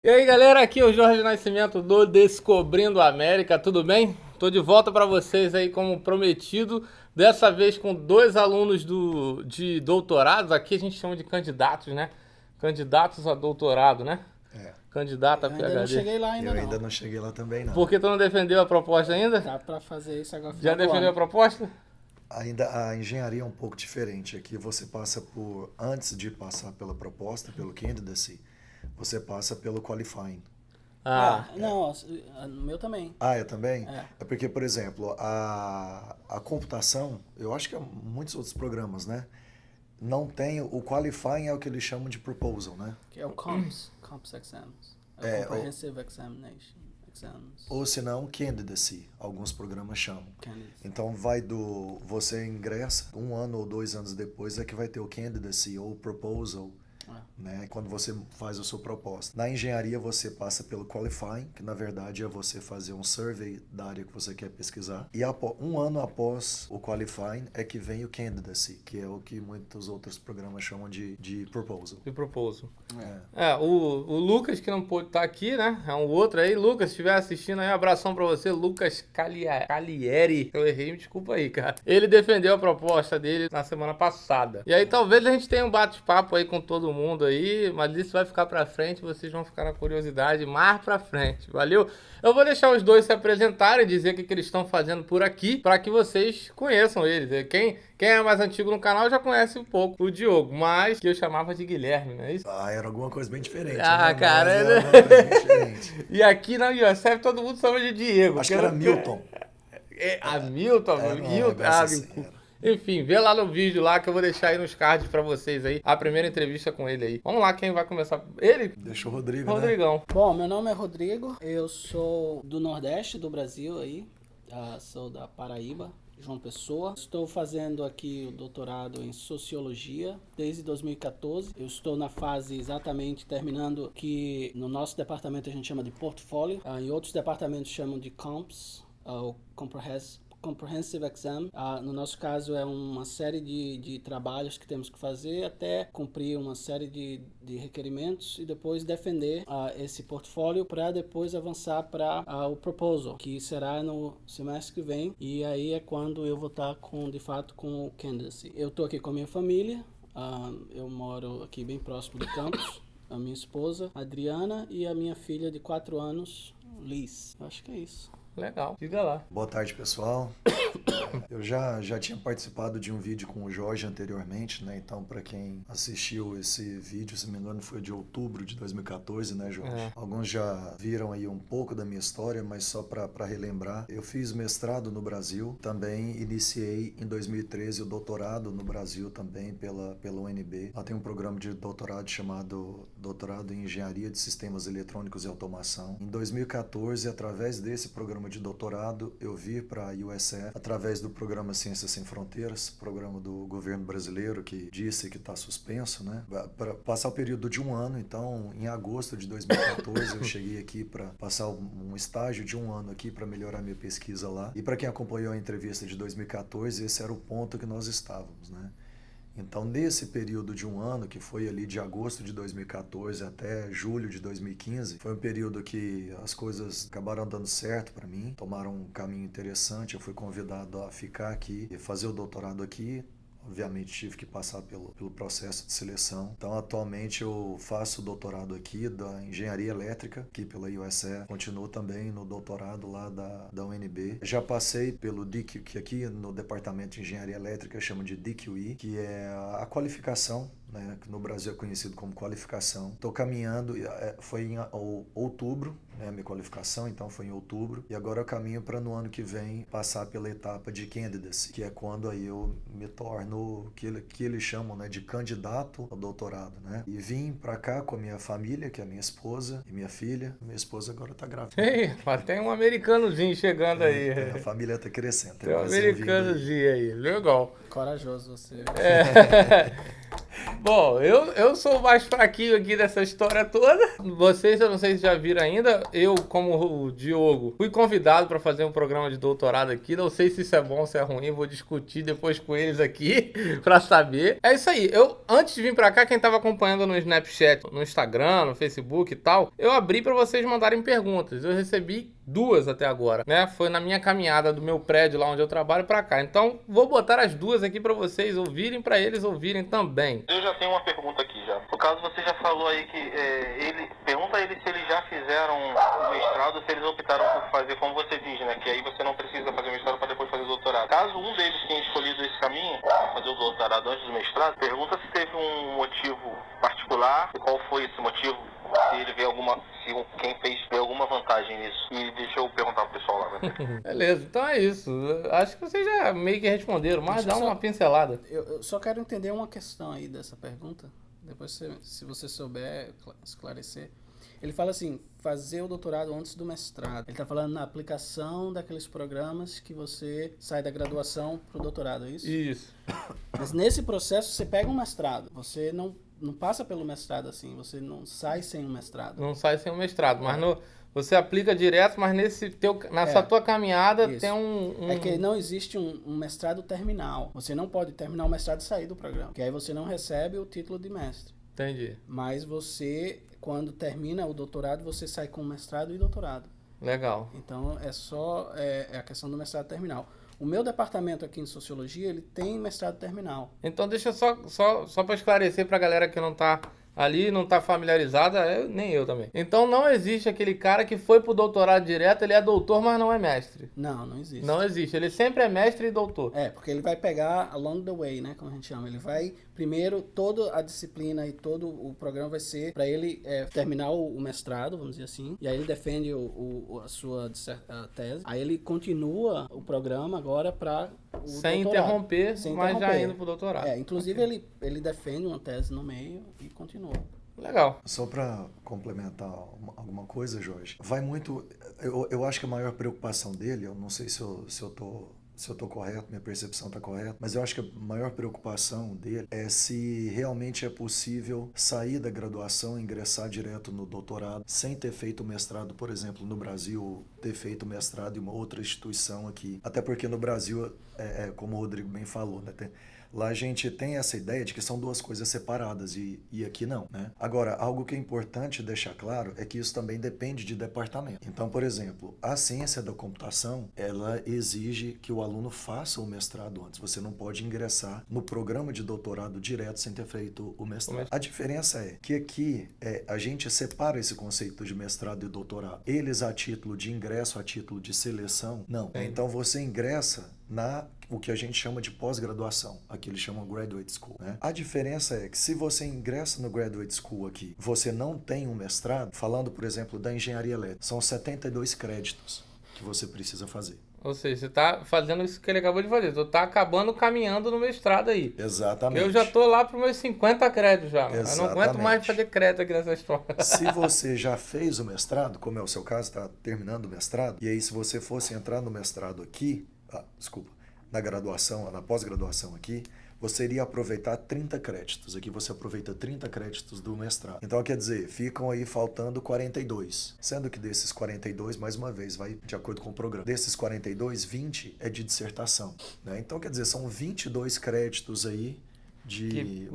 E aí galera, aqui é o Jorge Nascimento do Descobrindo a América, tudo bem? Tô de volta para vocês aí como prometido, dessa vez com dois alunos de doutorados, aqui a gente chama de candidatos, né? Candidatos a doutorado, né? É, Candidato a Eu ainda não PhD. cheguei lá eu ainda ainda não. não cheguei lá também não. Por que tu não defendeu a proposta ainda? Tá pra fazer isso agora no Já final do defendeu a ano. proposta? Ainda a engenharia é um pouco diferente. Aqui você passa por, antes de passar pela proposta, pelo candidacy, você passa pelo qualifying. Ah, Não, no meu também. Ah, é também? É. É porque, por exemplo, a computação, eu acho que há muitos outros programas, né? Não tem, o qualifying é o que eles chamam de proposal, né? Que é o COMPS Exams. É o Comprehensive Examination Exams. Ou se não, candidacy, alguns programas chamam. Candidacy. Então você ingressa, um ano ou 2 anos depois é que vai ter o candidacy ou o proposal, né? Quando você faz a sua proposta. Na engenharia você passa pelo qualifying, que na verdade é você fazer um survey da área que você quer pesquisar. E um ano após o qualifying é que vem o candidacy, que é o que muitos outros programas chamam de proposal. de proposal. É. O Lucas, que não pôde estar aqui, né? É um outro aí. Lucas, se estiver assistindo aí, um abração pra você. Lucas Calieri. Eu errei, me desculpa aí, cara. Ele defendeu a proposta dele na semana passada. E aí talvez a gente tenha um bate-papo aí com todo mundo aí, mas isso vai ficar pra frente, vocês vão ficar na curiosidade mais pra frente, valeu? Eu vou deixar os dois se apresentarem, dizer o que eles estão fazendo por aqui, pra que vocês conheçam eles. Quem é mais antigo no canal já conhece um pouco o Diogo, mas que eu chamava de Guilherme, não é isso? Ah, era alguma coisa bem diferente. Ah, né? cara, Mas era alguma coisa bem diferente. E aqui na USF todo mundo chama de Diego. Acho que era Milton. Hamilton, Era um Hilton. negócio assim, era. Enfim, vê lá no vídeo lá que eu vou deixar aí nos cards pra vocês aí, a primeira entrevista com ele aí. Vamos lá, quem vai começar? Ele? Deixa o Rodrigo, né? Rodrigão. Bom, meu nome é Rodrigo, eu sou do Nordeste do Brasil aí, sou da Paraíba, João Pessoa. Estou fazendo aqui o doutorado em Sociologia desde 2014. Eu estou na fase exatamente terminando, que no nosso departamento a gente chama de portfólio, em outros departamentos chamam de COMPS, o Comprehensive Exam. No nosso caso é uma série de trabalhos que temos que fazer até cumprir uma série de requerimentos e depois defender esse portfólio para depois avançar para o proposal, que será no semestre que vem, e aí é quando eu vou estar de fato com o candidacy. Eu estou aqui com a minha família, eu moro aqui bem próximo do campus, a minha esposa Adriana e a minha filha de 4 anos, Liz. Eu acho que é isso. Legal, diga lá. Boa tarde, pessoal. Eu já tinha participado de um vídeo com o Jorge anteriormente, né? Então, para quem assistiu esse vídeo, se não me engano, foi de outubro de 2014, né, Jorge? Alguns já viram aí um pouco da minha história, mas só para relembrar, eu fiz mestrado no Brasil, também iniciei em 2013 o doutorado no Brasil também pela UNB. Lá tem um programa de doutorado chamado Doutorado em Engenharia de Sistemas Eletrônicos e Automação. Em 2014, através desse programa de doutorado, eu vi para a USF, através do programa Ciências Sem Fronteiras, programa do governo brasileiro que disse que está suspenso, né? Para passar o período de um ano, então, em agosto de 2014, eu cheguei aqui para passar um estágio de um ano aqui para melhorar minha pesquisa lá. E para quem acompanhou a entrevista de 2014, esse era o ponto que nós estávamos, né? Então, nesse período de um ano, que foi ali de agosto de 2014 até julho de 2015, foi um período que as coisas acabaram dando certo para mim, tomaram um caminho interessante. Eu fui convidado a ficar aqui e fazer o doutorado aqui. Obviamente tive que passar pelo processo de seleção. Então, atualmente eu faço o doutorado aqui da Engenharia Elétrica, aqui pela USF. Continuo também no doutorado lá da UNB. Já passei pelo DQ, que aqui no Departamento de Engenharia Elétrica chama de DQE, que é a qualificação, né, que no Brasil é conhecido como qualificação. Estou caminhando, foi em outubro, né, a minha qualificação, então foi em outubro, e agora eu caminho para no ano que vem passar pela etapa de candidacy, que é quando aí eu me torno que eles chamam, né, de candidato ao doutorado, né? E vim para cá com a minha família, que é a minha esposa e minha filha. Minha esposa agora está grávida. Ei, mas tem um americanozinho chegando aí. A família está crescendo. Tem um americanozinho aí, legal. Corajoso você. Bom, eu sou o mais fraquinho aqui dessa história toda. Vocês, eu não sei se já viram ainda, eu, como o Diogo, fui convidado para fazer um programa de doutorado aqui. Não sei se isso é bom ou se é ruim, vou discutir depois com eles aqui para saber. É isso aí, antes de vir para cá, quem tava acompanhando no Snapchat, no Instagram, no Facebook e tal, eu abri para vocês mandarem perguntas. Eu recebi 2 até agora, né? Foi na minha caminhada do meu prédio lá onde eu trabalho para cá. Então, vou botar as 2 aqui para vocês ouvirem, para eles ouvirem também. Eu já tenho uma pergunta aqui já. No caso, você já falou aí que pergunta a eles se eles já fizeram o mestrado, se eles optaram por fazer, como você diz, né? Que aí você não precisa fazer o mestrado para depois fazer o doutorado. Caso um deles tenha escolhido esse caminho, fazer o doutorado antes do mestrado, pergunta se teve um motivo particular e qual foi esse motivo. Se ele vê quem fez vê alguma vantagem nisso. E deixa eu perguntar pro pessoal lá, né? Beleza, então é isso. Acho que vocês já meio que responderam, mas dá uma pincelada. Eu só quero entender uma questão aí dessa pergunta. Depois, se você souber esclarecer. Ele fala assim, fazer o doutorado antes do mestrado. Ele está falando na aplicação daqueles programas que você sai da graduação para o doutorado, é isso? Isso. Mas nesse processo você pega um mestrado. Você não passa pelo mestrado assim, você não sai sem um mestrado. Não sai sem um mestrado, mas você aplica direto, mas nessa tua caminhada isso. tem um... É que não existe um mestrado terminal. Você não pode terminar o mestrado e sair do programa, que aí você não recebe o título de mestre. Entendi. Mas você, quando termina o doutorado, você sai com mestrado e doutorado. Legal. Então é só a questão do mestrado terminal. O meu departamento aqui em Sociologia, ele tem mestrado terminal. Então deixa só para esclarecer para a galera que não tá ali, não tá familiarizada, nem eu também. Então não existe aquele cara que foi pro doutorado direto, ele é doutor, mas não é mestre. Não existe. Não existe, ele sempre é mestre e doutor. Porque ele vai pegar along the way, né, como a gente chama. Ele vai, primeiro, toda a disciplina e todo o programa vai ser para ele terminar o mestrado, vamos dizer assim, e aí ele defende a sua tese. Aí ele continua o programa agora para o sem doutorado. Interromper, mas já indo pro doutorado. Inclusive ele defende uma tese no meio e continua. Legal. Só para complementar alguma coisa, Jorge, vai muito... Eu acho que a maior preocupação dele, eu não sei se eu tô correto, minha percepção está correta, mas eu acho que a maior preocupação dele é se realmente é possível sair da graduação e ingressar direto no doutorado sem ter feito o mestrado, por exemplo, no Brasil, ter feito o mestrado em uma outra instituição aqui. Até porque no Brasil, como o Rodrigo bem falou, né? Lá a gente tem essa ideia de que são 2 coisas separadas e aqui não, né? Agora, algo que é importante deixar claro é que isso também depende de departamento. Então, por exemplo, a ciência da computação, ela exige que o aluno faça o mestrado antes. Você não pode ingressar no programa de doutorado direto sem ter feito o mestrado. A diferença é que aqui a gente separa esse conceito de mestrado e doutorado. Eles a título de ingresso, a título de seleção, não. Então você ingressa o que a gente chama de pós-graduação. Aqui eles chamam Graduate School, né? A diferença é que se você ingressa no Graduate School aqui, você não tem um mestrado, falando, por exemplo, da engenharia elétrica, são 72 créditos que você precisa fazer. Ou seja, você tá fazendo isso que ele acabou de fazer. Tu tá caminhando no mestrado aí. Exatamente. Eu já tô lá para meus 50 créditos já. Exatamente. Eu não aguento mais fazer crédito aqui nessa história. Se você já fez o mestrado, como é o seu caso, está terminando o mestrado, e aí se você fosse entrar no mestrado aqui, na graduação, na pós-graduação aqui, você iria aproveitar 30 créditos. Aqui você aproveita 30 créditos do mestrado. Então, quer dizer, ficam aí faltando 42. Sendo que desses 42, mais uma vez, vai de acordo com o programa. Desses 42, 20 é de dissertação, né? Então, quer dizer, são 22 créditos aí de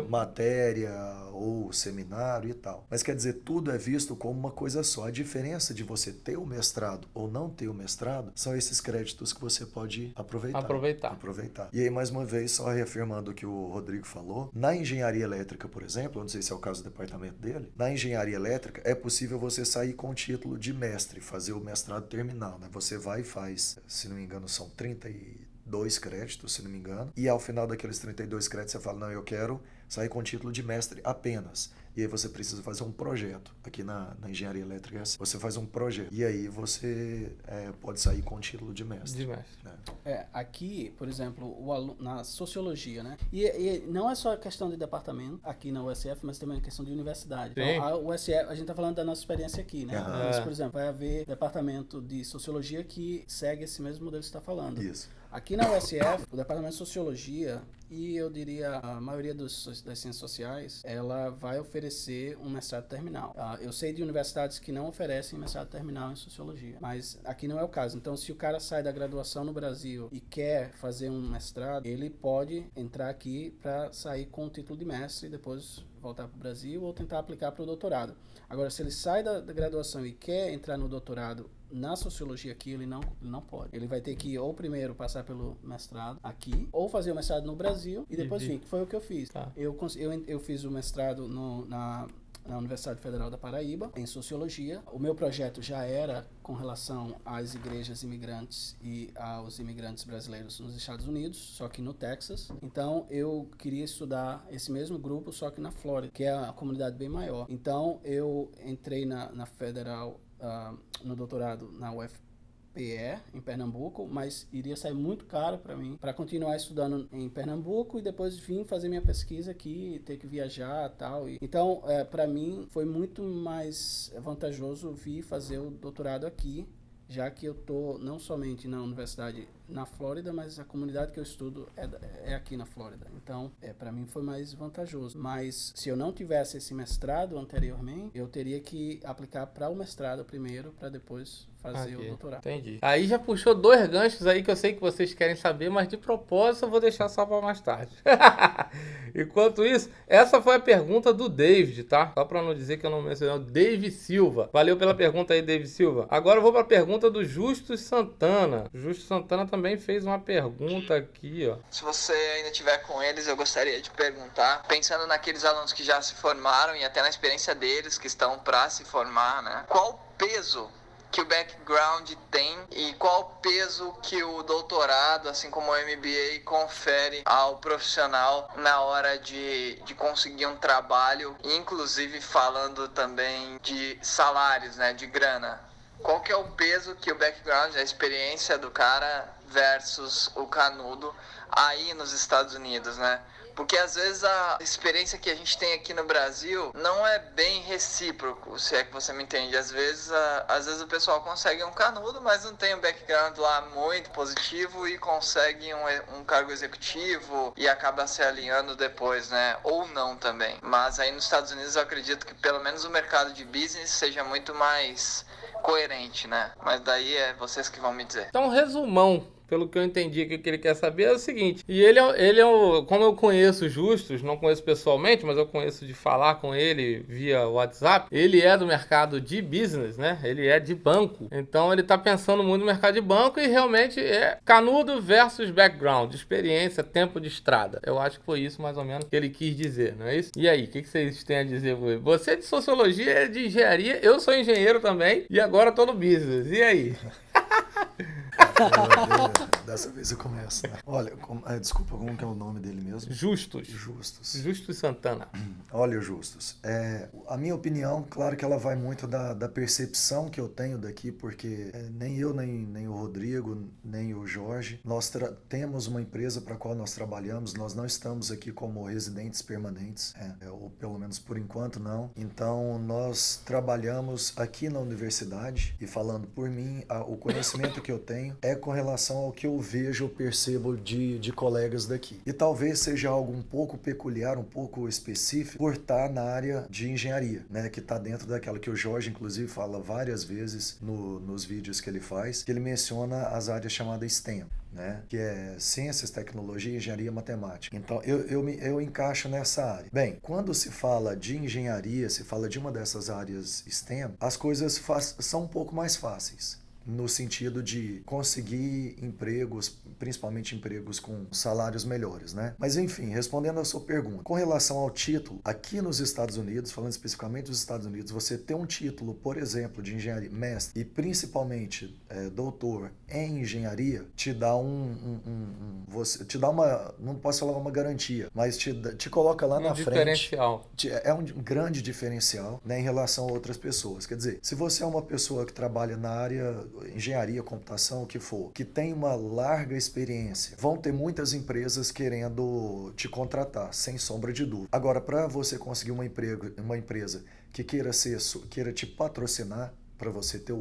matéria ou seminário e tal. Mas quer dizer, tudo é visto como uma coisa só. A diferença de você ter o mestrado ou não ter o mestrado são esses créditos que você pode aproveitar. E aí, mais uma vez, só reafirmando o que o Rodrigo falou, na engenharia elétrica, por exemplo, eu não sei se é o caso do departamento dele, na engenharia elétrica é possível você sair com o título de mestre, fazer o mestrado terminal, né? Você vai e faz, se não me engano, são 32 créditos, se não me engano, e ao final daqueles 32 créditos você fala, não, eu quero sair com o título de mestre apenas. E aí você precisa fazer um projeto. Aqui na engenharia elétrica, você faz um projeto. E aí você pode sair com o título de mestre. Aqui, por exemplo, o aluno, na sociologia, né? E não é só questão de departamento aqui na USF, mas também questão de universidade. Sim. Então, a USF, a gente está falando da nossa experiência aqui, né? Mas, por exemplo, vai haver departamento de sociologia que segue esse mesmo modelo que você está falando. Isso. Aqui na USF, o Departamento de Sociologia, e eu diria a maioria das ciências sociais, ela vai oferecer um mestrado terminal. Eu sei de universidades que não oferecem mestrado terminal em Sociologia, mas aqui não é o caso. Então, se o cara sai da graduação no Brasil e quer fazer um mestrado, ele pode entrar aqui para sair com o título de mestre e depois voltar para o Brasil ou tentar aplicar para o doutorado. Agora, se ele sai da graduação e quer entrar no doutorado na sociologia aqui, ele não pode. Ele vai ter que ou primeiro passar pelo mestrado aqui, ou fazer o mestrado no Brasil e depois vir, que foi o que eu fiz. Tá. Eu fiz o mestrado na Universidade Federal da Paraíba, em Sociologia. O meu projeto já era com relação às igrejas imigrantes e aos imigrantes brasileiros nos Estados Unidos, só que no Texas. Então, eu queria estudar esse mesmo grupo, só que na Flórida, que é uma comunidade bem maior. Então, eu entrei na Federal, no doutorado na UFPE, em Pernambuco, mas iria sair muito caro para mim, para continuar estudando em Pernambuco e depois vir fazer minha pesquisa aqui, ter que viajar e tal. Então, para mim, foi muito mais vantajoso vir fazer o doutorado aqui, já que eu estou não somente na universidade na Flórida, mas a comunidade que eu estudo é aqui na Flórida. Então, para mim foi mais vantajoso. Mas se eu não tivesse esse mestrado anteriormente, eu teria que aplicar para o mestrado primeiro, para depois fazer o doutorado. Entendi. Aí já puxou 2 ganchos aí que eu sei que vocês querem saber, mas de propósito eu vou deixar só para mais tarde. Enquanto isso, essa foi a pergunta do David, tá? Só para não dizer que eu não mencionei, o David Silva. Valeu pela pergunta aí, David Silva. Agora eu vou para a pergunta do Justus Santana. O Justus Santana também fez uma pergunta aqui, ó. Se você ainda estiver com eles, eu gostaria de perguntar, pensando naqueles alunos que já se formaram e até na experiência deles que estão para se formar, né? Qual o peso que o background tem e qual o peso que o doutorado, assim como o MBA, confere ao profissional na hora de conseguir um trabalho, inclusive falando também de salários, né, de grana. Qual que é o peso que o background, a experiência do cara versus o canudo aí nos Estados Unidos, né? Porque às vezes a experiência que a gente tem aqui no Brasil não é bem recíproco, se é que você me entende. Às vezes o pessoal consegue um canudo, mas não tem um background lá muito positivo e consegue um cargo executivo e acaba se alinhando depois, né? Ou não também. Mas aí nos Estados Unidos eu acredito que pelo menos o mercado de business seja muito mais coerente, né? Mas daí é vocês que vão me dizer. Então, resumão, pelo que eu entendi que o que ele quer saber é o seguinte. E ele como eu conheço o Justus, não conheço pessoalmente, mas eu conheço de falar com ele via WhatsApp, ele é do mercado de business, né? Ele é de banco. Então ele tá pensando muito no mercado de banco e realmente é canudo versus background, experiência, tempo de estrada. Eu acho que foi isso mais ou menos que ele quis dizer, não é isso? E aí, o que vocês têm a dizer? Você é de sociologia, é de engenharia, eu sou engenheiro também e agora tô no business. E aí? Dessa vez eu começo, né? Olha, desculpa, como que é o nome dele mesmo? Justus Santana. Olha, Justus, a minha opinião, claro que ela vai muito da percepção que eu tenho daqui, porque nem eu, nem o Rodrigo, nem o Jorge, nós temos uma empresa para a qual nós trabalhamos, nós não estamos aqui como residentes permanentes, ou pelo menos por enquanto não. Então, nós trabalhamos aqui na universidade e, falando por mim, o conhecimento que eu tenho é com relação ao que eu vejo, eu percebo de colegas daqui. E talvez seja algo um pouco peculiar, um pouco específico, por estar na área de engenharia, né? Que está dentro daquela que o Jorge, inclusive, fala várias vezes nos vídeos que ele faz, que ele menciona as áreas chamadas STEM, né? Que é Ciências, Tecnologia, Engenharia, Matemática. Então, eu encaixo nessa área. Bem, quando se fala de engenharia, se fala de uma dessas áreas STEM, as coisas são um pouco mais fáceis, no sentido de conseguir empregos, principalmente empregos com salários melhores, né? Mas enfim, respondendo a sua pergunta, com relação ao título, aqui nos Estados Unidos, falando especificamente dos Estados Unidos, você ter um título, por exemplo, de engenharia, mestre, e principalmente doutor em engenharia, te dá te dá uma, não posso falar uma garantia, mas te coloca lá na frente. Diferencial. É um grande diferencial, né, em relação a outras pessoas. Quer dizer, se você é uma pessoa que trabalha na área engenharia, computação, o que for, que tem uma larga experiência, vão ter muitas empresas querendo te contratar, sem sombra de dúvida. Agora, para você conseguir uma empresa que queira te patrocinar, para você ter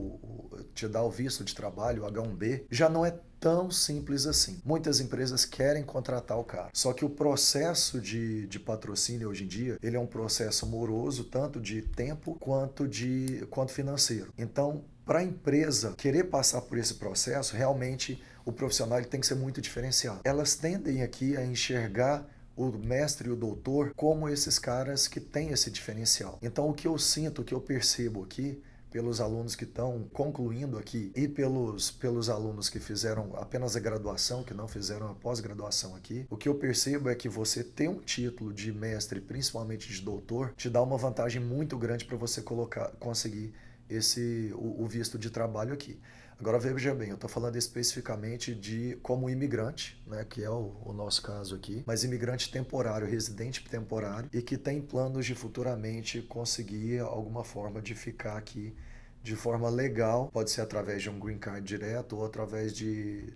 te dar o visto de trabalho, o H1B, já não é tão simples assim. Muitas empresas querem contratar o cara. Só que o processo de patrocínio hoje em dia, ele é um processo moroso, tanto de tempo quanto financeiro. Então, para a empresa querer passar por esse processo, realmente o profissional ele tem que ser muito diferenciado. Elas tendem aqui a enxergar o mestre e o doutor como esses caras que têm esse diferencial. Então, o que eu sinto, o que eu percebo aqui, pelos alunos que estão concluindo aqui e pelos alunos que fizeram apenas a graduação, que não fizeram a pós-graduação aqui, o que eu percebo é que você ter um título de mestre, principalmente de doutor, te dá uma vantagem muito grande para você conseguir o visto de trabalho aqui. Agora veja bem, eu estou falando especificamente de como imigrante, né, que é o nosso caso aqui, mas imigrante temporário, residente temporário e que tem planos de futuramente conseguir alguma forma de ficar aqui de forma legal, pode ser através de um green card direto ou através de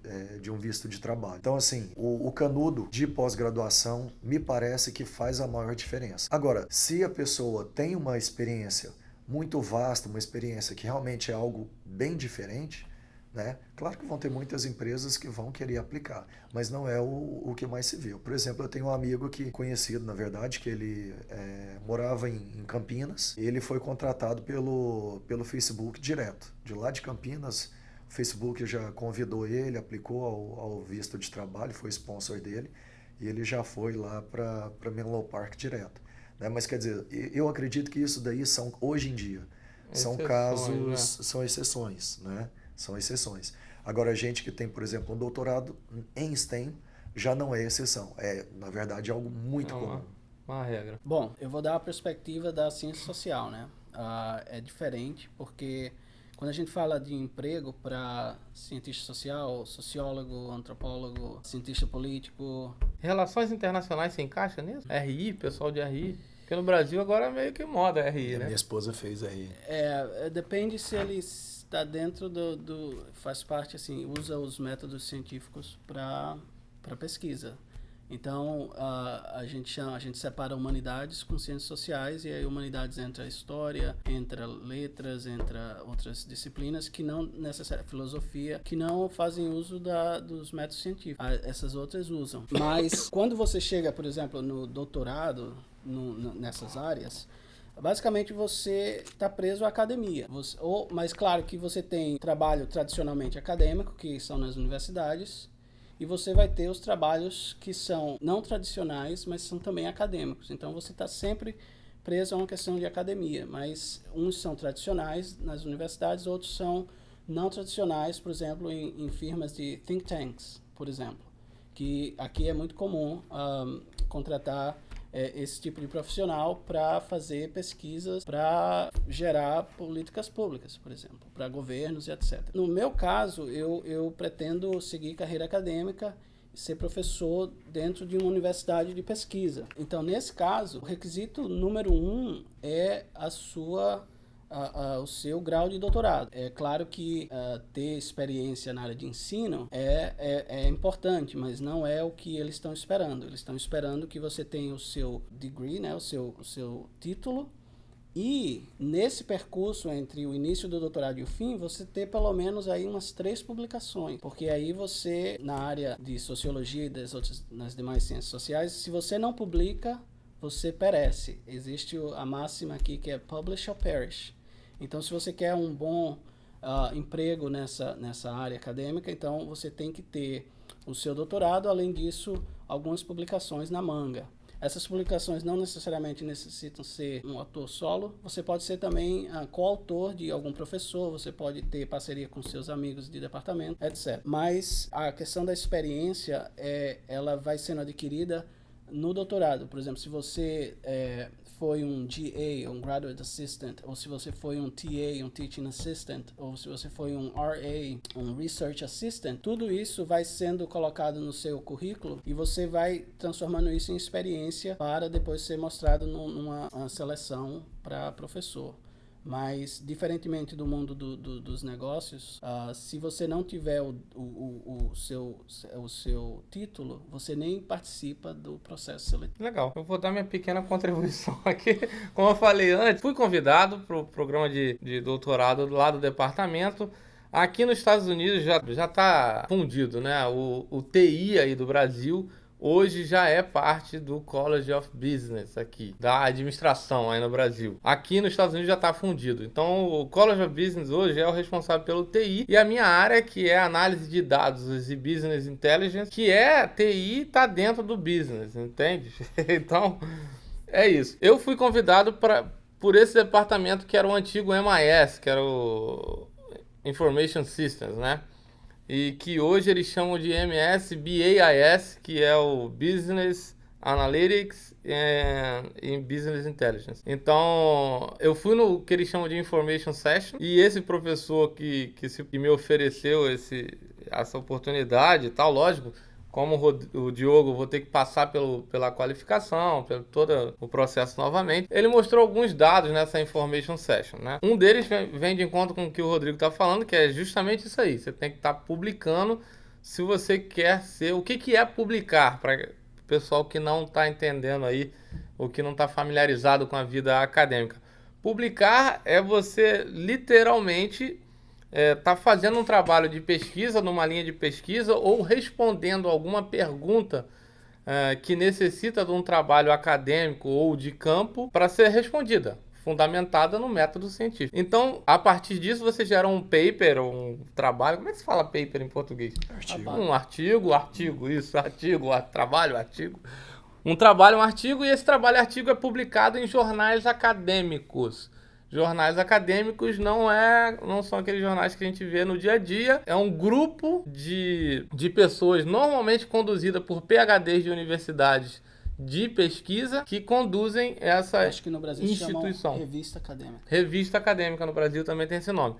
um visto de trabalho. Então assim, o canudo de pós-graduação me parece que faz a maior diferença. Agora, se a pessoa tem uma experiência muito vasta, uma experiência que realmente é algo bem diferente, né? Claro que vão ter muitas empresas que vão querer aplicar, mas não é o que mais se vê. Por exemplo, eu tenho um amigo conhecido, na verdade, que ele morava em Campinas e ele foi contratado pelo Facebook direto. De lá de Campinas, o Facebook já convidou ele, aplicou ao visto de trabalho, foi sponsor dele e ele já foi lá para Menlo Park direto. Né? Mas quer dizer, eu acredito que isso daí hoje em dia, são casos, né? São exceções, né? São exceções. Agora, a gente que tem, por exemplo, um doutorado em STEM já não é exceção. É, na verdade, algo muito comum. Uma regra. Bom, eu vou dar a perspectiva da ciência social, né? É diferente porque quando a gente fala de emprego para cientista social, sociólogo, antropólogo, cientista político... Relações internacionais se encaixa nisso? RI, pessoal de RI? Porque no Brasil agora é meio que moda RI, né? Minha esposa fez RI. Depende se eles... está dentro faz parte, assim, usa os métodos científicos para pesquisa. Então, a gente separa humanidades com ciências sociais, e aí humanidades entra história, entra letras, entra outras disciplinas que não necessariamente, filosofia, que não fazem uso dos métodos científicos. Essas outras usam. Mas, quando você chega, por exemplo, no doutorado, nessas áreas, basicamente você está preso à academia. Mas claro que você tem trabalho tradicionalmente acadêmico, que são nas universidades, e você vai ter os trabalhos que são não tradicionais, mas são também acadêmicos. Então você está sempre preso a uma questão de academia, mas uns são tradicionais nas universidades, outros são não tradicionais, por exemplo, em firmas de think tanks, por exemplo, que aqui é muito comum contratar esse tipo de profissional para fazer pesquisas, para gerar políticas públicas, por exemplo, para governos e etc. No meu caso, eu pretendo seguir carreira acadêmica e ser professor dentro de uma universidade de pesquisa. Então, nesse caso, o requisito número 1 é o seu grau de doutorado. É claro que ter experiência na área de ensino é importante, mas não é o que eles estão esperando. Eles estão esperando que você tenha o seu degree, né, o seu título, e nesse percurso entre o início do doutorado e o fim, você ter pelo menos aí umas 3 publicações, porque aí você, na área de sociologia e nas demais ciências sociais, se você não publica, você perece. Existe a máxima aqui que é publish or perish. Então, se você quer um bom emprego nessa área acadêmica, então você tem que ter o seu doutorado, além disso, algumas publicações na manga. Essas publicações não necessariamente necessitam ser um autor solo, você pode ser também coautor de algum professor, você pode ter parceria com seus amigos de departamento, etc. Mas a questão da experiência, ela vai sendo adquirida no doutorado. Por exemplo, se você foi um GA, um Graduate Assistant, ou se você foi um TA, um Teaching Assistant, ou se você foi um RA, um Research Assistant, tudo isso vai sendo colocado no seu currículo e você vai transformando isso em experiência para depois ser mostrado numa seleção para professor. Mas, diferentemente do mundo dos negócios, se você não tiver o seu título, você nem participa do processo seletivo. Legal. Eu vou dar minha pequena contribuição aqui. Como eu falei antes, fui convidado para o programa de doutorado lá do departamento. Aqui nos Estados Unidos já está fundido, né? O TI aí do Brasil hoje já é parte do College of Business aqui, da administração aí no Brasil. Aqui nos Estados Unidos já está fundido. Então o College of Business hoje é o responsável pelo TI e a minha área, que é análise de dados e Business Intelligence, que é TI, está dentro do business, entende? Então é isso. Eu fui convidado por esse departamento que era o antigo MIS, que era o Information Systems, né? E que hoje eles chamam de MS-BAIS, que é o Business Analytics e Business Intelligence. Então, eu fui no que eles chamam de Information Session, e esse professor que me ofereceu essa oportunidade e tal, lógico, como o Diogo, vou ter que passar pela qualificação, pelo todo o processo novamente. Ele mostrou alguns dados nessa Information Session, né? Um deles vem de encontro com o que o Rodrigo está falando, que é justamente isso aí. Você tem que estar publicando se você quer ser... O que é publicar? Para o pessoal que não está entendendo aí, ou que não está familiarizado com a vida acadêmica. Publicar é você literalmente... tá fazendo um trabalho de pesquisa numa linha de pesquisa ou respondendo alguma pergunta que necessita de um trabalho acadêmico ou de campo para ser respondida, fundamentada no método científico. Então, a partir disso, você gera um paper, um trabalho. Como é que se fala paper em português? Artigo. Um artigo, isso, trabalho, artigo. Um trabalho, um artigo, e esse trabalho, artigo é publicado em jornais acadêmicos. Jornais acadêmicos não são aqueles jornais que a gente vê no dia a dia. É um grupo de pessoas normalmente conduzida por PhDs de universidades de pesquisa que conduzem essa Acho que no Brasil instituição. Se chama revista acadêmica. Revista acadêmica no Brasil também tem esse nome.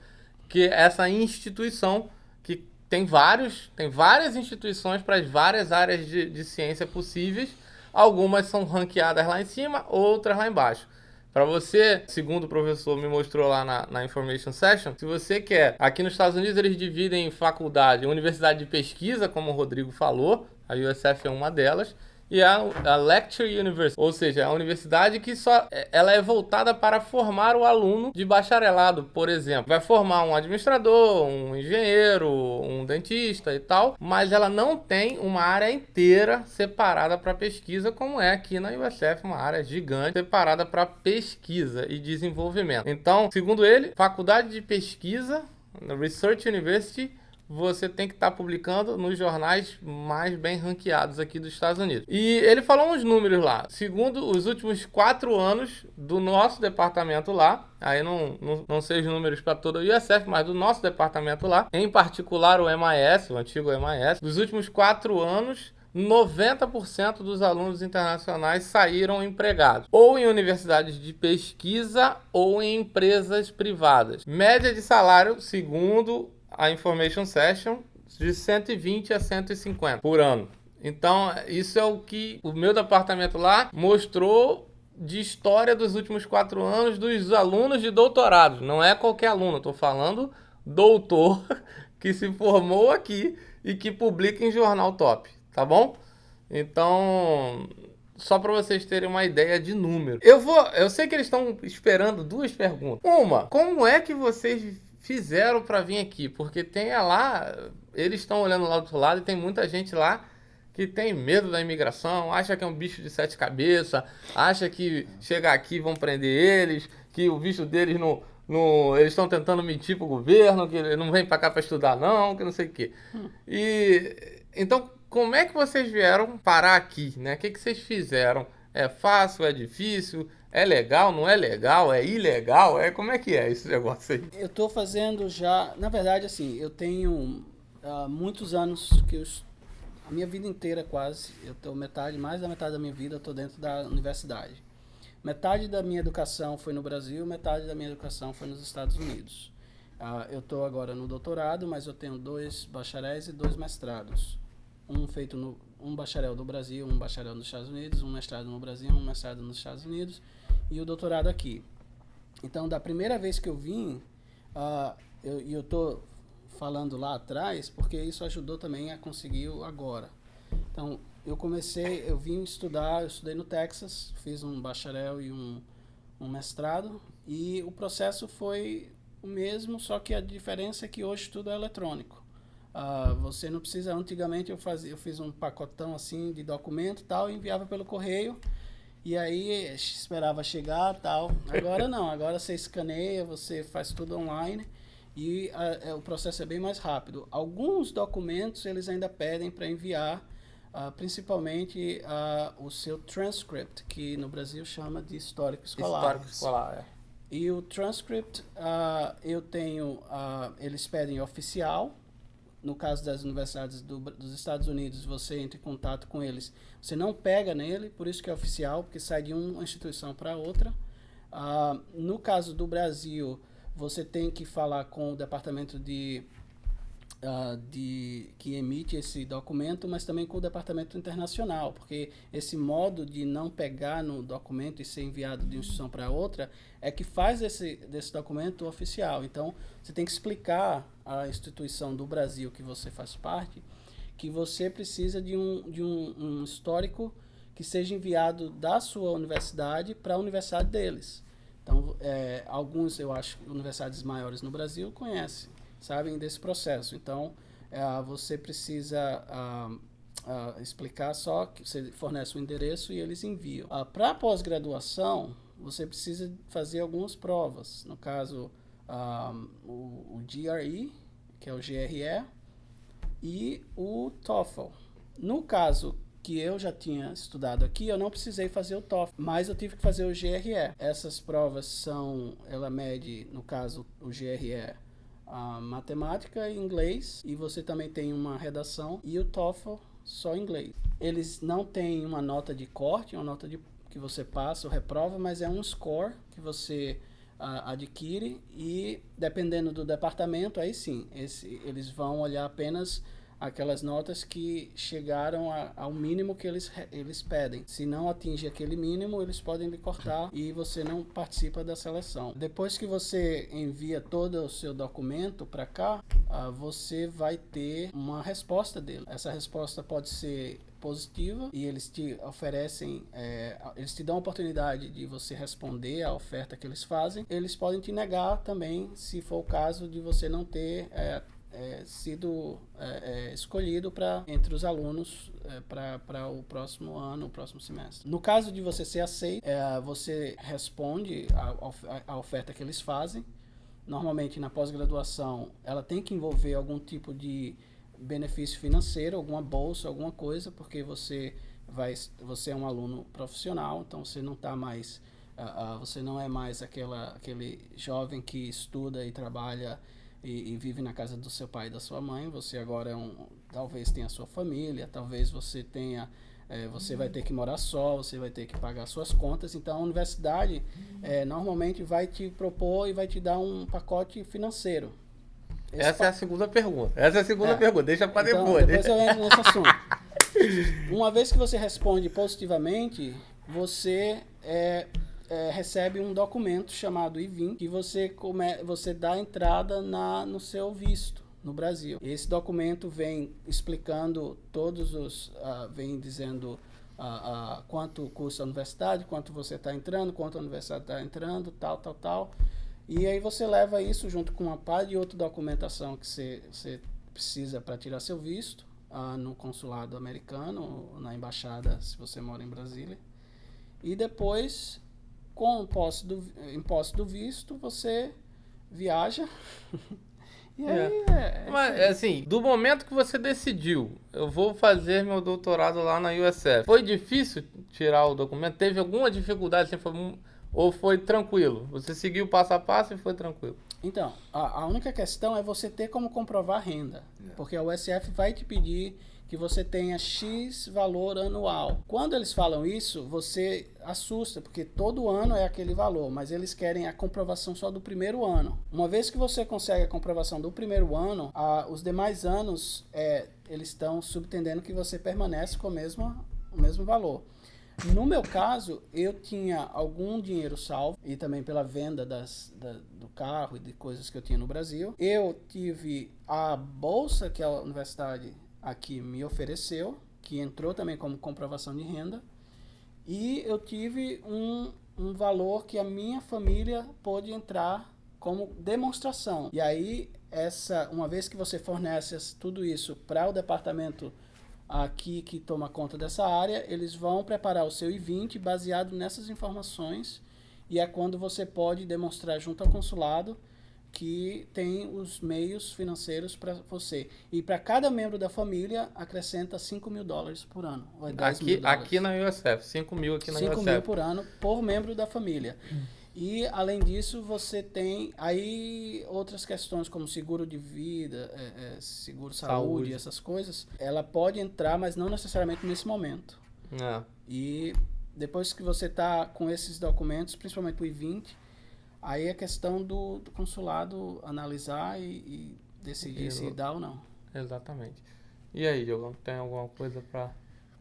Que é essa instituição que tem várias instituições para as várias áreas de ciência possíveis. Algumas são ranqueadas lá em cima, outras lá embaixo. Para você, segundo o professor me mostrou lá na Information Session, se você quer... Aqui nos Estados Unidos eles dividem em faculdade, universidade de pesquisa, como o Rodrigo falou, a USF é uma delas, e a Lecture University, ou seja, a universidade que ela é voltada para formar o aluno de bacharelado, por exemplo. Vai formar um administrador, um engenheiro, um dentista e tal, mas ela não tem uma área inteira separada para pesquisa, como é aqui na USF, uma área gigante separada para pesquisa e desenvolvimento. Então, segundo ele, faculdade de pesquisa, Research University, você tem que estar publicando nos jornais mais bem ranqueados aqui dos Estados Unidos. E ele falou uns números lá. Segundo os últimos 4 anos do nosso departamento lá, aí não sei os números para toda a USF, mas do nosso departamento lá, em particular o MIS, o antigo MIS, dos últimos 4 anos, 90% dos alunos internacionais saíram empregados, ou em universidades de pesquisa ou em empresas privadas. Média de salário, segundo a Information Session, de 120 a 150 por ano. Então, isso é o que o meu departamento lá mostrou de história dos últimos 4 anos dos alunos de doutorado. Não é qualquer aluno, estou falando doutor que se formou aqui e que publica em jornal top, tá bom? Então, só para vocês terem uma ideia de número. Eu sei que eles estão esperando 2 perguntas. Uma, como é que vocês fizeram para vir aqui? Porque tem lá, eles estão olhando lá do outro lado e tem muita gente lá que tem medo da imigração, acha que é um bicho de 7 cabeças, acha que chegar aqui vão prender eles, que o visto deles eles estão tentando mentir pro governo, que ele não vem para cá para estudar não, que não sei o quê. E então, como é que vocês vieram parar aqui, né? O que vocês fizeram? É fácil, é difícil? É legal, não é legal? É ilegal? Como é que é esse negócio aí? Eu tô fazendo já... Na verdade, assim, eu tenho muitos anos que a minha vida inteira quase, eu tô mais da metade da minha vida eu tô dentro da universidade. Metade da minha educação foi no Brasil, metade da minha educação foi nos Estados Unidos. Eu estou agora no doutorado, mas eu tenho 2 bacharéis e 2 mestrados. Um bacharel do Brasil, um bacharel nos Estados Unidos, um mestrado no Brasil, um mestrado nos Estados Unidos e o doutorado aqui. Então, da primeira vez que eu vim, eu tô falando lá atrás, porque isso ajudou também a conseguir o agora. Então, eu vim estudar, eu estudei no Texas, fiz um bacharel e um mestrado, e o processo foi o mesmo, só que a diferença é que hoje tudo é eletrônico. Você não precisa, antigamente eu fiz um pacotão assim de documento e tal, e enviava pelo correio, e aí esperava chegar tal. Agora não, agora você escaneia, você faz tudo online, e o processo é bem mais rápido. Alguns documentos eles ainda pedem para enviar, principalmente o seu transcript, que no Brasil chama de histórico escolar. Histórico escolar, E o transcript, eu tenho, eles pedem oficial. No caso das universidades dos Estados Unidos, você entra em contato com eles. Você não pega nele, por isso que é oficial, porque sai de uma instituição para outra. No caso do Brasil, você tem que falar com o departamento que emite esse documento, mas também com o departamento internacional, porque esse modo de não pegar no documento e ser enviado de uma instituição para outra é que faz desse documento oficial. Então, você tem que explicar à instituição do Brasil que você faz parte que você precisa de um histórico que seja enviado da sua universidade para a universidade deles. Então, alguns, eu acho, universidades maiores no Brasil conhecem, sabem desse processo. Então, você precisa explicar só que você fornece o endereço e eles enviam. Para pós-graduação, você precisa fazer algumas provas. No caso, o GRE, que é o GRE, e o TOEFL. No caso que eu já tinha estudado aqui, eu não precisei fazer o TOEFL, mas eu tive que fazer o GRE. Essas provas ela mede, no caso, o GRE, matemática e inglês, e você também tem uma redação, e o TOEFL só inglês. Eles não têm uma nota de corte, uma nota que você passa ou reprova, mas é um score que você adquire, e dependendo do departamento, aí sim, eles vão olhar apenas aquelas notas que chegaram ao mínimo que eles pedem. Se não atingir aquele mínimo, eles podem lhe cortar e você não participa da seleção. Depois que você envia todo o seu documento para cá, você vai ter uma resposta dele. Essa resposta pode ser positiva e eles te oferecem, eles te dão a oportunidade de você responder à oferta que eles fazem. Eles podem te negar também, se for o caso de você não ter sido escolhido entre os alunos para o próximo ano, o próximo semestre. No caso de você ser aceito, você responde à oferta que eles fazem. Normalmente na pós-graduação ela tem que envolver algum tipo de benefício financeiro, alguma bolsa, alguma coisa, porque você é um aluno profissional, então você não está mais, você não é mais aquele jovem que estuda e trabalha e vive na casa do seu pai e da sua mãe. Você agora talvez tenha a sua família, talvez você tenha, você vai ter que morar só, você vai ter que pagar suas contas. Então a universidade normalmente vai te propor e vai te dar um pacote financeiro. Essa é a segunda pergunta. Deixa para então, depois. Depois eu entro nesse assunto. Uma vez que você responde positivamente, você recebe um documento chamado I-20 que você dá entrada no seu visto no Brasil. Esse documento vem explicando vem dizendo quanto custa a universidade, quanto você está entrando, quanto a universidade está entrando, tal. E aí você leva isso junto com uma par de outra documentação que você precisa para tirar seu visto no consulado americano, na embaixada, se você mora em Brasília. E depois, com posse do visto, você viaja. E aí Mas, assim, do momento que você decidiu, eu vou fazer meu doutorado lá na USF, foi difícil tirar o documento? Teve alguma dificuldade? Ou foi tranquilo? Você seguiu passo a passo e foi tranquilo? Então, a única questão é você ter como comprovar a renda. Porque a USF vai te pedir que você tenha X valor anual. Quando eles falam isso, você assusta, porque todo ano é aquele valor, mas eles querem a comprovação só do primeiro ano. Uma vez que você consegue a comprovação do primeiro ano, os demais anos, eles estão subentendendo que você permanece com o mesmo valor. No meu caso, eu tinha algum dinheiro salvo e também pela venda do carro e de coisas que eu tinha no Brasil. Eu tive a bolsa que a universidade aqui me ofereceu, que entrou também como comprovação de renda. E eu tive um valor que a minha família pôde entrar como demonstração. E aí, uma vez que você fornece tudo isso para o departamento aqui que toma conta dessa área, eles vão preparar o seu I-20 baseado nessas informações, e é quando você pode demonstrar junto ao consulado que tem os meios financeiros para você. E para cada membro da família, acrescenta $5.000 por ano. Ou é $10.000. Aqui na USF, 5 mil aqui na USF. 5 mil por ano por membro da família. E, além disso, você tem aí outras questões como seguro de vida, seguro saúde, essas coisas. Ela pode entrar, mas não necessariamente nesse momento. E depois que você está com esses documentos, principalmente o I-20, aí é questão do consulado analisar e decidir se dá ou não. Exatamente. E aí, Diogo, tem alguma coisa para...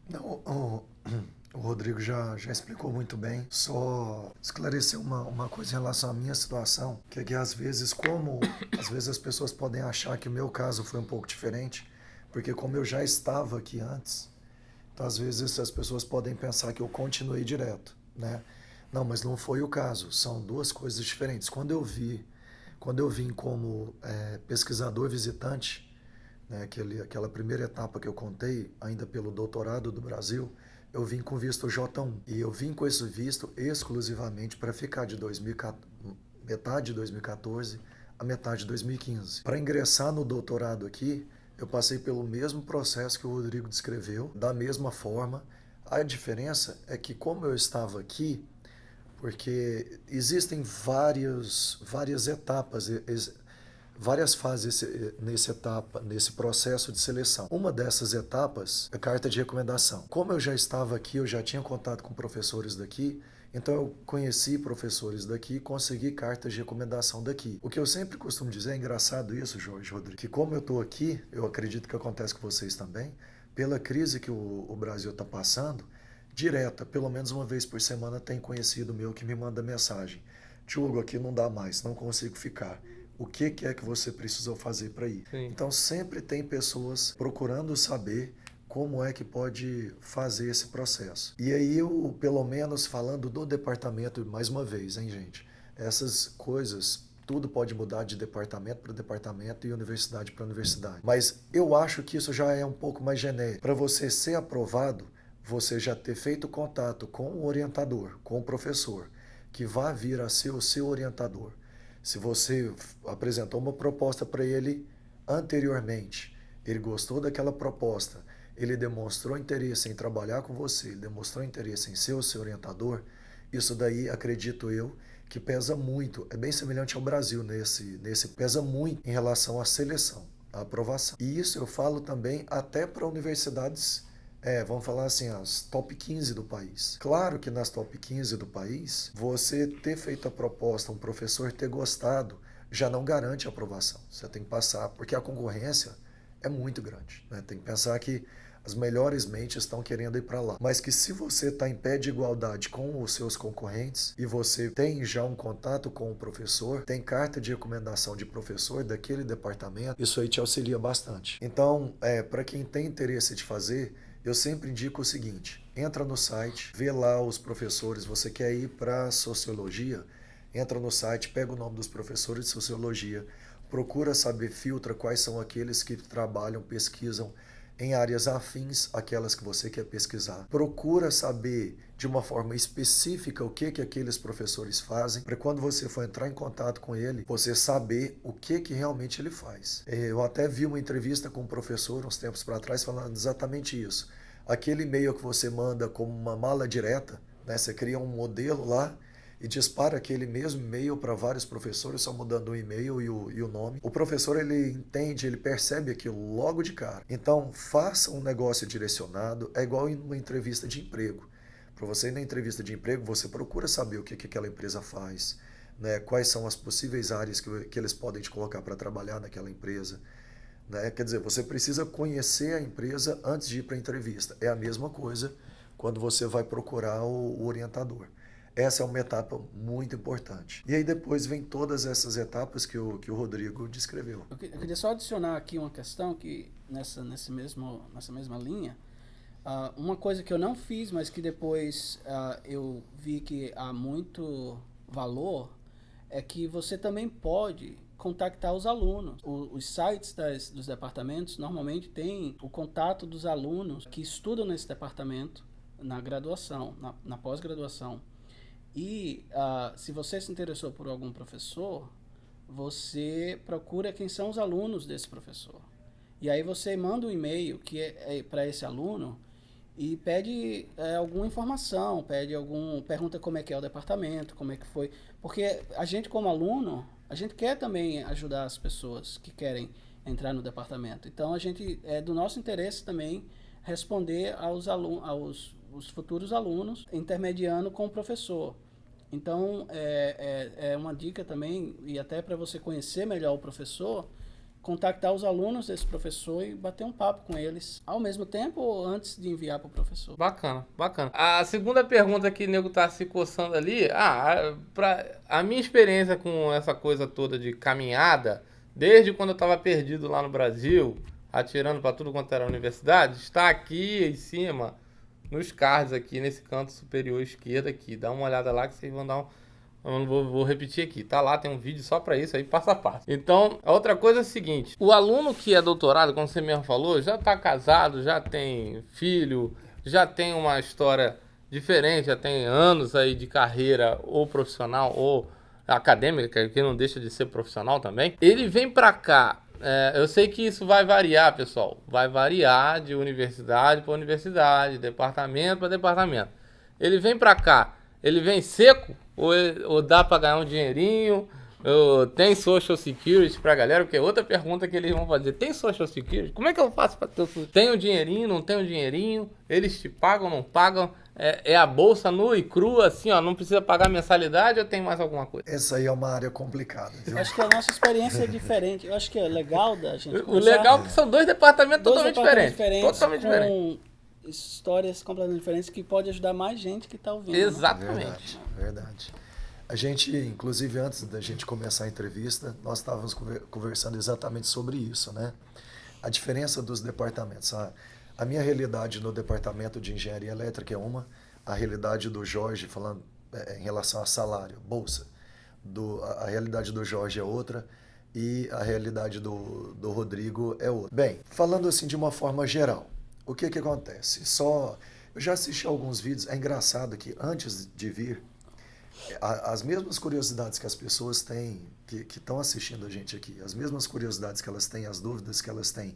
Não, o Rodrigo já explicou muito bem. Só esclarecer uma coisa em relação à minha situação, que é que às vezes as pessoas podem achar que o meu caso foi um pouco diferente, porque como eu já estava aqui antes, então às vezes as pessoas podem pensar que eu continuei direto, né? Não, mas não foi o caso. São duas coisas diferentes. Quando eu vim como pesquisador visitante, né, aquela primeira etapa que eu contei, ainda pelo doutorado do Brasil, eu vim com visto J1. E eu vim com esse visto exclusivamente para ficar de metade de 2014 a metade de 2015. Para ingressar no doutorado aqui, eu passei pelo mesmo processo que o Rodrigo descreveu, da mesma forma. A diferença é que, como eu estava aqui, porque existem várias etapas, várias fases nesse processo de seleção. Uma dessas etapas é a carta de recomendação. Como eu já estava aqui, eu já tinha contato com professores daqui, então eu conheci professores daqui e consegui cartas de recomendação daqui. O que eu sempre costumo dizer, é engraçado isso, Jorge, Rodrigo, que como eu estou aqui, eu acredito que acontece com vocês também, pela crise que o Brasil está passando, direta, pelo menos uma vez por semana tem conhecido meu que me manda mensagem: Diogo, aqui não dá mais, não consigo ficar. O que é que você precisou fazer para ir? Sim. Então sempre tem pessoas procurando saber como é que pode fazer esse processo. E aí eu, pelo menos falando do departamento, mais uma vez, hein, gente? Essas coisas, tudo pode mudar de departamento para departamento e universidade para universidade. Mas eu acho que isso já é um pouco mais genérico. Para você ser aprovado, você já ter feito contato com o orientador, com o professor, que vai vir a ser o seu orientador. Se você apresentou uma proposta para ele anteriormente, ele gostou daquela proposta, ele demonstrou interesse em trabalhar com você, ele demonstrou interesse em ser o seu orientador, isso daí, acredito eu, que pesa muito, é bem semelhante ao Brasil nesse pesa muito em relação à seleção, à aprovação. E isso eu falo também até para universidades, vamos falar assim, as top 15 do país. Claro que nas top 15 do país, você ter feito a proposta, um professor ter gostado, já não garante a aprovação. Você tem que passar, porque a concorrência é muito grande, né? Tem que pensar que as melhores mentes estão querendo ir para lá. Mas que se você está em pé de igualdade com os seus concorrentes e você tem já um contato com o professor, tem carta de recomendação de professor daquele departamento, isso aí te auxilia bastante. Então, para quem tem interesse de fazer, eu sempre indico o seguinte: entra no site, vê lá os professores. Você quer ir para sociologia? Entra no site, pega o nome dos professores de sociologia, procura saber, filtra quais são aqueles que trabalham, pesquisam em áreas afins àquelas que você quer pesquisar. Procura saber de uma forma específica o que aqueles professores fazem, para quando você for entrar em contato com ele, você saber o que realmente ele faz. Eu até vi uma entrevista com um professor uns tempos para trás falando exatamente isso. Aquele e-mail que você manda como uma mala direta, né? Você cria um modelo lá e dispara aquele mesmo e-mail para vários professores, só mudando o e-mail e o nome. O professor, ele entende, ele percebe aquilo logo de cara. Então, faça um negócio direcionado, é igual em uma entrevista de emprego. Para você ir na entrevista de emprego, você procura saber o que aquela empresa faz, né? Quais são as possíveis áreas que eles podem te colocar para trabalhar naquela empresa, né? Quer dizer, você precisa conhecer a empresa antes de ir para a entrevista. É a mesma coisa quando você vai procurar o orientador. Essa é uma etapa muito importante. E aí depois vem todas essas etapas que o Rodrigo descreveu. Eu queria só adicionar aqui uma questão que nessa mesma linha, uma coisa que eu não fiz, mas que depois eu vi que há muito valor, é que você também pode contactar os alunos. Os sites dos departamentos normalmente têm o contato dos alunos que estudam nesse departamento na graduação, na pós-graduação. E se você se interessou por algum professor, você procura quem são os alunos desse professor. E aí você manda um e-mail que é para esse aluno e pede alguma informação, pergunta como é que é o departamento, como é que foi. Porque a gente, como aluno, a gente quer também ajudar as pessoas que querem entrar no departamento. Então, é do nosso interesse também responder aos futuros alunos, intermediando com o professor. Então, é uma dica também, e até para você conhecer melhor o professor, contactar os alunos desse professor e bater um papo com eles, ao mesmo tempo ou antes de enviar para o professor. Bacana, bacana. A segunda pergunta que o nego tá se coçando ali, a minha experiência com essa coisa toda de caminhada, desde quando eu tava perdido lá no Brasil, atirando para tudo quanto era universidade, está aqui em cima, nos cards aqui, nesse canto superior esquerdo aqui. Dá uma olhada lá que vocês vão dar eu não vou repetir aqui, tá lá, tem um vídeo só pra isso aí, passo a passo. Então, a outra coisa é a seguinte, o aluno que é doutorado, como você mesmo falou, já tá casado, já tem filho, já tem uma história diferente, já tem anos aí de carreira ou profissional ou acadêmica, que não deixa de ser profissional também. Ele vem pra cá, eu sei que isso vai variar, pessoal, vai variar de universidade para universidade, departamento para departamento. Ele vem pra cá, ele vem seco ou dá pra ganhar um dinheirinho? Tem Social Security pra galera? Porque é outra pergunta que eles vão fazer. Tem Social Security? Como é que eu faço pra ter? Tem um dinheirinho, não tem um dinheirinho? Eles te pagam, não pagam? É a bolsa nua e crua, assim, ó, não precisa pagar mensalidade ou tem mais alguma coisa? Essa aí é uma área complicada, viu? Acho que a nossa experiência é diferente. Eu acho que é legal da gente O legal é que são dois departamentos totalmente diferentes. Totalmente diferentes. Com histórias completamente diferentes que pode ajudar mais gente que tá ouvindo. Exatamente. Verdade. A gente, inclusive, antes da gente começar a entrevista, nós estávamos conversando exatamente sobre isso, né? A diferença dos departamentos. A minha realidade no departamento de engenharia elétrica é uma, a realidade do Jorge, falando em relação a salário, bolsa, a realidade do Jorge é outra e a realidade do Rodrigo é outra. Bem, falando assim de uma forma geral, o que acontece? Eu já assisti alguns vídeos, é engraçado que antes de vir, as mesmas curiosidades que as pessoas têm, que estão assistindo a gente aqui, as mesmas curiosidades que elas têm, as dúvidas que elas têm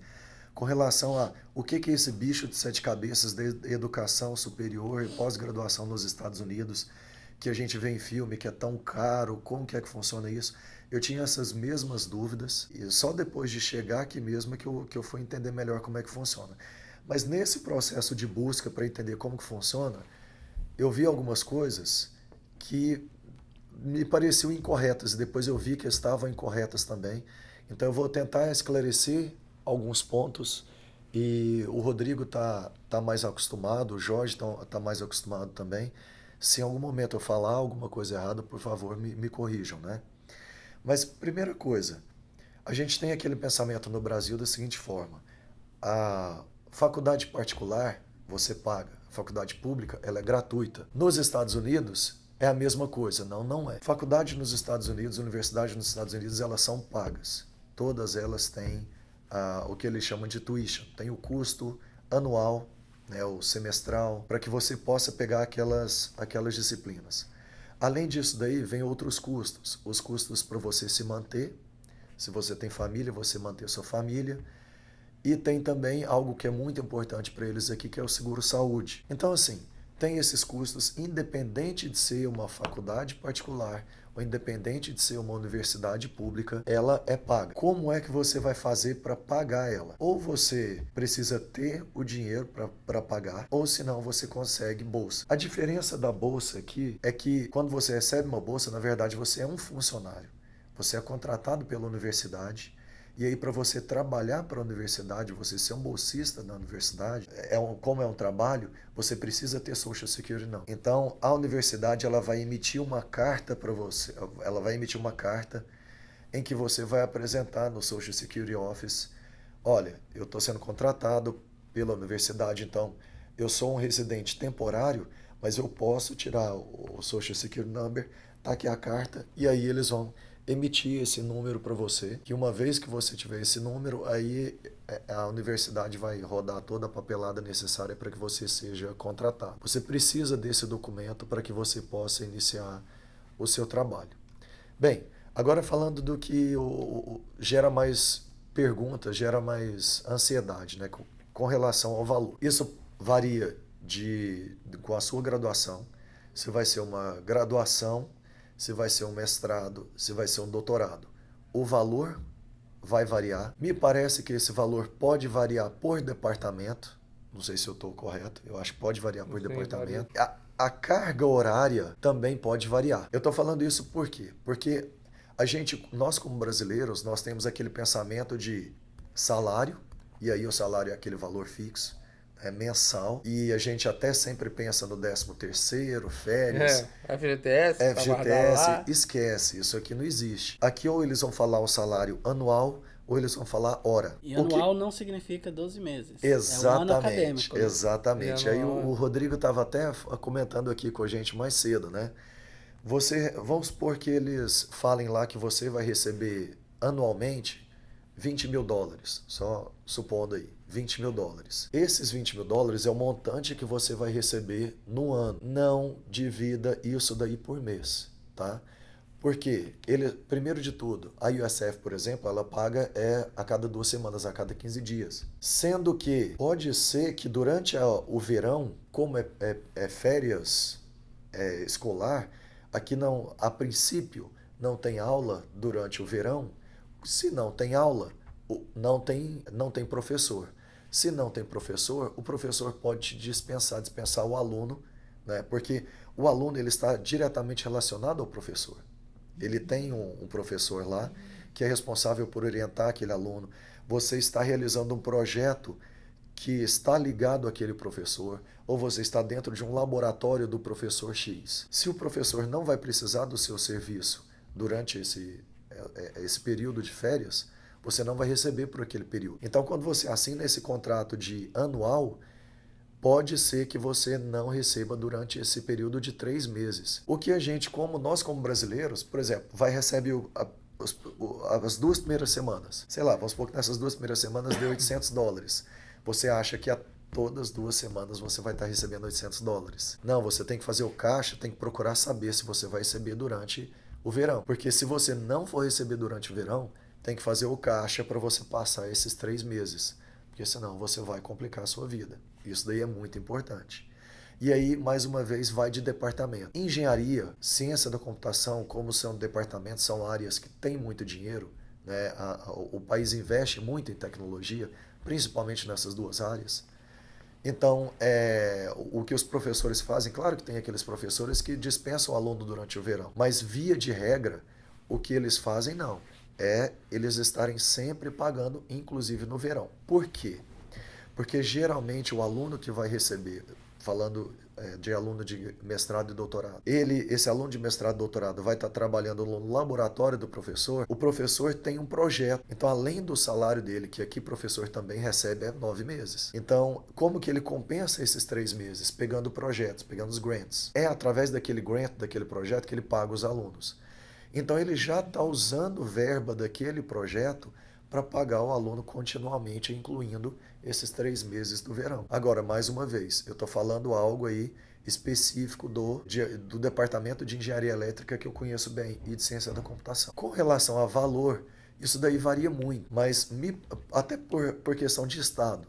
com relação a o que é esse bicho de 7 cabeças de educação superior e pós-graduação nos Estados Unidos, que a gente vê em filme, que é tão caro, como que é que funciona isso? Eu tinha essas mesmas dúvidas e só depois de chegar aqui mesmo que eu fui entender melhor como é que funciona. Mas nesse processo de busca para entender como que funciona, eu vi algumas coisas que me pareciam incorretas e depois eu vi que estavam incorretas também. Então eu vou tentar esclarecer alguns pontos e o Rodrigo tá mais acostumado, o Jorge tá mais acostumado também. Se em algum momento eu falar alguma coisa errada, por favor, me corrijam, né? Mas primeira coisa, a gente tem aquele pensamento no Brasil da seguinte forma: a faculdade particular você paga, a faculdade pública ela é gratuita. Nos Estados Unidos é a mesma coisa, não é. Faculdade nos Estados Unidos, universidade nos Estados Unidos, elas são pagas. Todas elas têm o que eles chamam de tuition. Tem o custo anual, né, o semestral, para que você possa pegar aquelas disciplinas. Além disso daí, vem outros custos. Os custos para você se manter, se você tem família, você manter sua família. E tem também algo que é muito importante para eles aqui, que é o seguro-saúde. Então, assim, tem esses custos, independente de ser uma faculdade particular ou independente de ser uma universidade pública, ela é paga. Como é que você vai fazer para pagar ela? Ou você precisa ter o dinheiro para pagar, ou senão você consegue bolsa. A diferença da bolsa aqui é que quando você recebe uma bolsa, na verdade você é um funcionário. Você é contratado pela universidade E aí, para você trabalhar para a universidade, você ser um bolsista da universidade, como é um trabalho, você precisa ter Social Security Number. Então, a universidade ela vai emitir uma carta para você, ela vai emitir uma carta em que você vai apresentar no Social Security Office, olha, eu estou sendo contratado pela universidade, então eu sou um residente temporário, mas eu posso tirar o Social Security Number, tá aqui a carta, e aí eles vão emitir esse número para você, que uma vez que você tiver esse número, aí a universidade vai rodar toda a papelada necessária para que você seja contratado. Você precisa desse documento para que você possa iniciar o seu trabalho. Bem, agora falando do que gera mais perguntas, gera mais ansiedade, né, com relação ao valor. Isso varia com a sua graduação, se vai ser uma graduação, se vai ser um mestrado, se vai ser um doutorado. O valor vai variar. Me parece que esse valor pode variar por departamento. Não sei se eu estou correto. Eu acho que pode variar por departamento. A carga horária também pode variar. Eu estou falando isso por quê? Porque nós como brasileiros, nós temos aquele pensamento de salário, e aí o salário é aquele valor fixo, mensal, e a gente até sempre pensa no 13º, férias, FGTS, esquece, isso aqui não existe. Aqui ou eles vão falar o salário anual, ou eles vão falar hora. E anual não significa 12 meses. Exatamente, é um ano acadêmico. Exatamente. Aí o Rodrigo estava até comentando aqui com a gente mais cedo, né? Vamos supor que eles falem lá que você vai receber anualmente $20 mil, só supondo aí, $20 mil. Esses $20 mil é o montante que você vai receber no ano. Não divida isso daí por mês, tá? Porque, primeiro de tudo, a USF, por exemplo, ela paga a cada 2 semanas, a cada 15 dias. Sendo que pode ser que durante o verão, como é férias escolar, aqui não, a princípio, não tem aula durante o verão. Se não tem aula, não tem professor. Se não tem professor, o professor pode te dispensar o aluno, né? Porque o aluno ele está diretamente relacionado ao professor. Ele tem um professor lá que é responsável por orientar aquele aluno. Você está realizando um projeto que está ligado àquele professor, ou você está dentro de um laboratório do professor X. Se o professor não vai precisar do seu serviço durante esse período de férias, você não vai receber por aquele período. Então, quando você assina esse contrato de anual, pode ser que você não receba durante esse período de 3 meses. O que nós como brasileiros, por exemplo, receber as 2 primeiras semanas. Sei lá, vamos supor que nessas 2 primeiras semanas deu $800. Você acha que todas as 2 semanas você vai estar recebendo $800. Não, você tem que fazer o caixa, tem que procurar saber se você vai receber durante o verão. Porque se você não for receber durante o verão, tem que fazer o caixa para você passar esses 3 meses. Porque senão você vai complicar a sua vida. Isso daí é muito importante. E aí, mais uma vez, vai de departamento. Engenharia, ciência da computação, como são departamentos, são áreas que têm muito dinheiro, né? O país investe muito em tecnologia, principalmente nessas 2 áreas. Então, o que os professores fazem, claro que tem aqueles professores que dispensam o aluno durante o verão, mas via de regra, o que eles fazem não, eles estarem sempre pagando, inclusive no verão. Por quê? Porque geralmente o aluno que vai receber, falando de aluno de mestrado e doutorado, esse aluno de mestrado e doutorado vai estar trabalhando no laboratório do professor, o professor tem um projeto. Então, além do salário dele, que aqui o professor também recebe 9 meses. Então, como que ele compensa esses 3 meses? Pegando projetos, pegando os grants. É através daquele grant, daquele projeto, que ele paga os alunos. Então, ele já está usando verba daquele projeto para pagar o aluno continuamente, incluindo esses 3 meses do verão. Agora, mais uma vez, eu estou falando algo aí específico do departamento de engenharia elétrica que eu conheço bem e de ciência da computação. Com relação a valor, isso daí varia muito, mas até por questão de estado,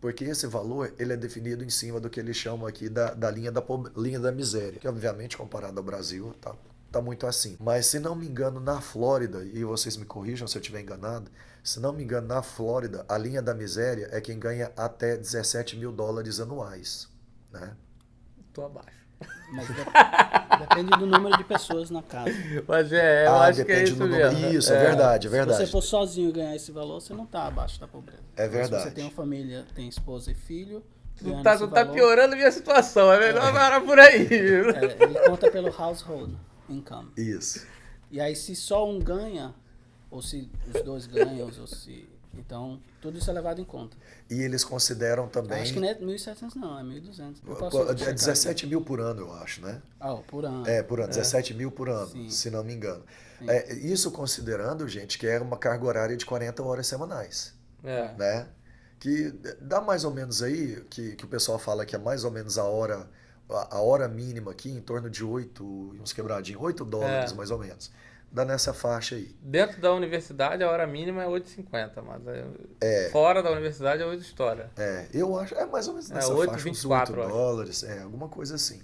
porque esse valor ele é definido em cima do que eles chamam aqui da linha da miséria, que obviamente comparado ao Brasil tá muito assim. Mas se não me engano, na Flórida, e vocês me corrijam se eu estiver enganado, se não me engano, na Flórida, a linha da miséria é quem ganha até $17 mil anuais, né? Tô abaixo. Mas depende do número de pessoas na casa. Mas eu acho que é depende isso do número. mesmo. Isso, é verdade, é Se verdade. você for sozinho ganhar esse valor, você não está abaixo da pobreza. É Agora, verdade. Se você tem uma família, tem esposa e filho, Não ganhando tá, esse não tá valor, piorando a minha situação, é melhor parar por aí. Viu? ele conta pelo household income. Isso. E aí, se só um ganha, ou se os dois ganham, ou se... Então, tudo isso é levado em conta. E eles consideram também... Acho que não é 1.700 não, é 1.200. Eu posso É checar 17 mil por ano, eu acho, né? aqui. Por ano. É, por ano, 17 mil por ano, Sim. se não me engano. Isso considerando, gente, que é uma carga horária de 40 horas semanais, né? Que dá mais ou menos aí, que o pessoal fala que é mais ou menos a hora mínima aqui, em torno de 8, uns quebradinhos, 8 dólares mais ou menos. Dá nessa faixa aí. Dentro da universidade, a hora mínima é 8,50, mas fora da universidade é 8 história. Eu acho, mais ou menos nessa 8, faixa, 24, uns 8 dólares, alguma coisa assim.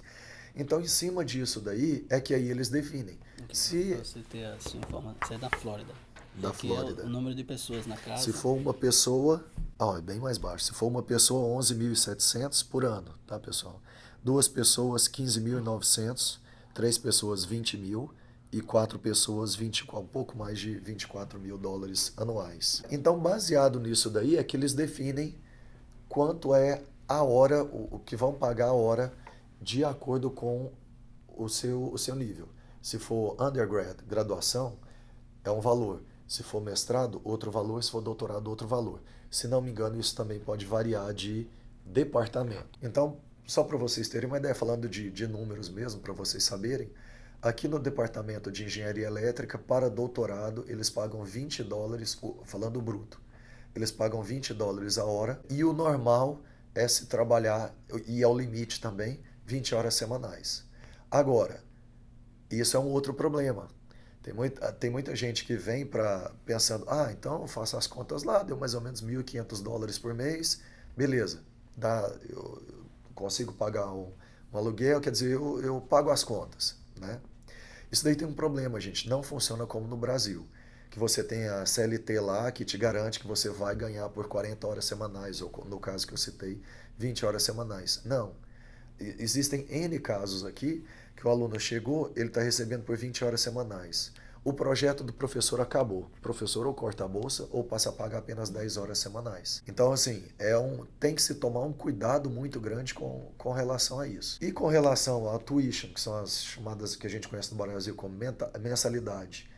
Então, em cima disso daí, é que aí eles definem. Se Pra você ter essa informação, você é da Flórida. Da Aqui Flórida. É o número de pessoas na casa. Se for uma pessoa, é bem mais baixo. Se for uma pessoa, 11.700 por ano, tá, pessoal? 2 pessoas, 15.900. 3 pessoas, 20 mil. E 4 pessoas, um pouco mais de 24 mil dólares anuais. Então, baseado nisso daí, é que eles definem quanto é a hora, o que vão pagar a hora de acordo com o seu nível. Se for undergrad, graduação, é um valor. Se for mestrado, outro valor. Se for doutorado, outro valor. Se não me engano, isso também pode variar de departamento. Então, só para vocês terem uma ideia, falando de números mesmo, para vocês saberem, aqui no departamento de engenharia elétrica, para doutorado, eles pagam 20 dólares, falando bruto, eles pagam 20 dólares a hora, e o normal é se trabalhar, e é o limite também, 20 horas semanais. Agora, isso é um outro problema. Tem muita gente que vem pensando, então eu faço as contas lá, deu mais ou menos 1.500 dólares por mês, beleza, eu consigo pagar um aluguel, quer dizer, eu pago as contas, né? Isso daí tem um problema, gente, não funciona como no Brasil, que você tem a CLT lá que te garante que você vai ganhar por 40 horas semanais, ou no caso que eu citei, 20 horas semanais. Não. Existem N casos aqui que o aluno chegou, ele está recebendo por 20 horas semanais. O projeto do professor acabou. O professor ou corta a bolsa ou passa a pagar apenas 10 horas semanais. Então, assim, tem que se tomar um cuidado muito grande com relação a isso. E com relação à tuition, que são as chamadas que a gente conhece no Brasil como mensalidade,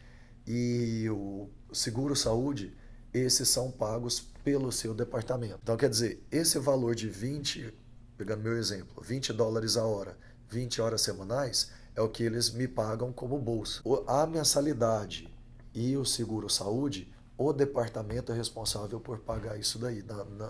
e o seguro-saúde, esses são pagos pelo seu departamento. Então, quer dizer, esse valor de 20, pegando meu exemplo, 20 dólares a hora, 20 horas semanais, é o que eles me pagam como bolsa. A mensalidade e o seguro-saúde, o departamento é responsável por pagar isso daí.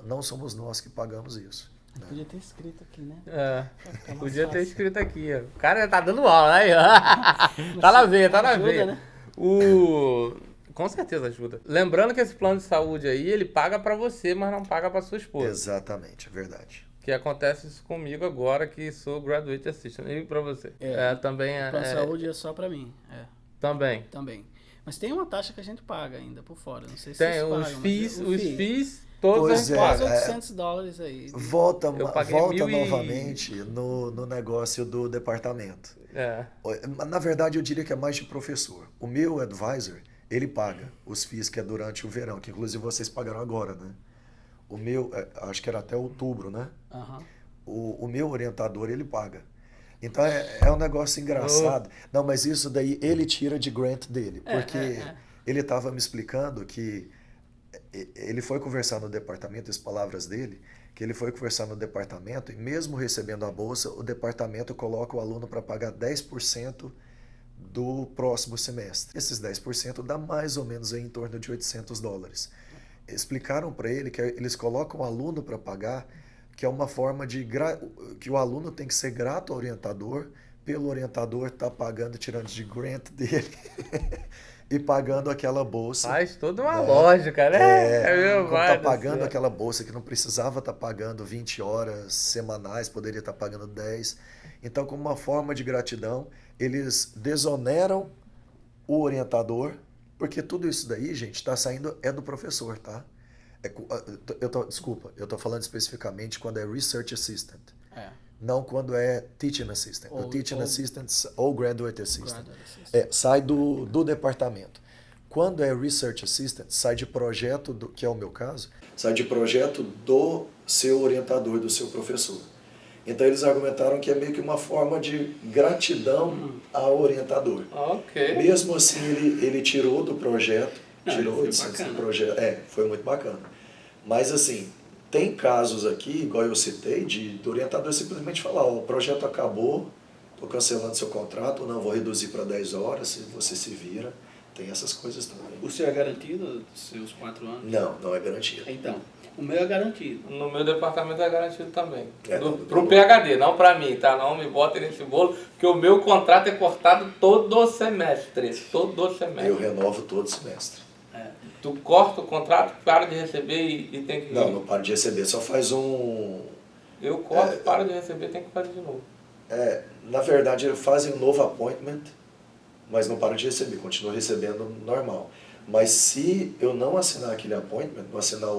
Não somos nós que pagamos isso. Né? Podia ter escrito aqui, né? Podia ter escrito aqui. O cara tá dando aula, aí, ó. Tá na veia, tá na veia. Né? Com certeza ajuda. Lembrando que esse plano de saúde aí, ele paga pra você, mas não paga pra sua esposa. Exatamente, é verdade. Que acontece isso comigo agora, que sou graduate assistant. E pra você? Também O plano de saúde é só pra mim. Também. Mas tem uma taxa que a gente paga ainda por fora. Não sei se Tem vocês pagam. os FIIs, todos a gente Quase paga. 800 dólares aí. Volta paguei novamente no negócio do departamento. Na verdade, eu diria que é mais de professor. O meu advisor, ele paga os FIIs que é durante o verão, que inclusive vocês pagaram agora, né? O meu, acho que era até outubro, né? O meu orientador, ele paga. Então é um negócio engraçado. Não, mas isso daí ele tira de grant dele. Porque ele estava me explicando que ele foi conversar no departamento, as palavras dele, que ele foi conversar no departamento e mesmo recebendo a bolsa, o departamento coloca o aluno para pagar 10% do próximo semestre. Esses 10% dá mais ou menos aí em torno de 800 dólares. Explicaram para ele que eles colocam o aluno para pagar, que é uma forma que o aluno tem que ser grato ao orientador, pelo orientador estar pagando, tirando de grant dele e pagando aquela bolsa. Faz toda uma lógica, né? Tá pagando aquela bolsa que não precisava estar pagando 20 horas semanais, poderia estar pagando 10. Então, como uma forma de gratidão, eles desoneram o orientador, porque tudo isso daí, gente, está saindo do professor, tá? Desculpa, eu estou falando especificamente quando é Research Assistant. Não quando é Teaching Assistant. O Teaching Assistant ou Graduate Assistant. Sai do departamento. Quando é Research Assistant, sai de projeto, que é o meu caso, sai de projeto do seu orientador, do seu professor. Então eles argumentaram que é meio que uma forma de gratidão ao orientador. Ok. Mesmo assim, ele tirou do projeto, tirou desse projeto. Foi muito bacana. Mas assim, tem casos aqui, igual eu citei, do orientador simplesmente falar, o projeto acabou, estou cancelando seu contrato, ou não, vou reduzir para 10 horas, você se vira. Tem essas coisas também. O seu é garantido, dos seus 4 anos? Não, não é garantido. Então, o meu é garantido. No meu departamento é garantido também. Pro Pro PhD, não pra mim, tá? Não me botem nesse bolo, porque o meu contrato é cortado todo semestre. Todo semestre. Eu renovo todo semestre. Tu corta o contrato, para de receber e tem que... Não para de receber, só faz um... Eu corto, para de receber, tem que fazer de novo. Na verdade, eles fazem um novo appointment, mas não param de receber, continua recebendo normal. Mas se eu não assinar aquele appointment, não assinar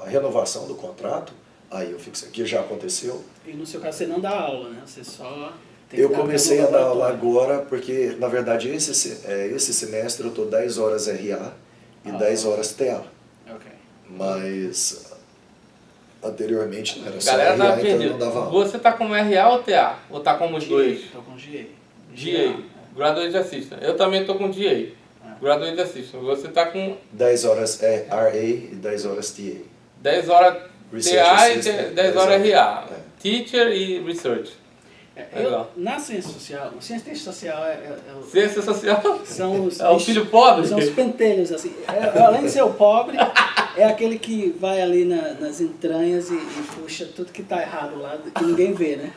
a renovação do contrato, aí eu fico aqui, já aconteceu. E no seu caso você não dá aula, né? Você só tem Eu comecei a dar aula agora, porque na verdade esse semestre eu estou 10 horas RA e 10 horas TA. Ok. Mas anteriormente não era só Galera, RA, então eu não dava aula. Você tá como RA ou TA? Ou tá como os dois? Estou com GA. GA. Graduate Assistant. Eu também tô com GA. Graduate Assistant. Você tá com 10 horas RA e 10 horas TA. 10 horas Research TA e assistant, 10 horas RA. É. Teacher e Research. Na ciência social, ciência social Ciência social são os é o filho pobre? São os pentelhos, assim. Além de ser o pobre, é aquele que vai ali nas entranhas e puxa tudo que está errado lá, que ninguém vê, né?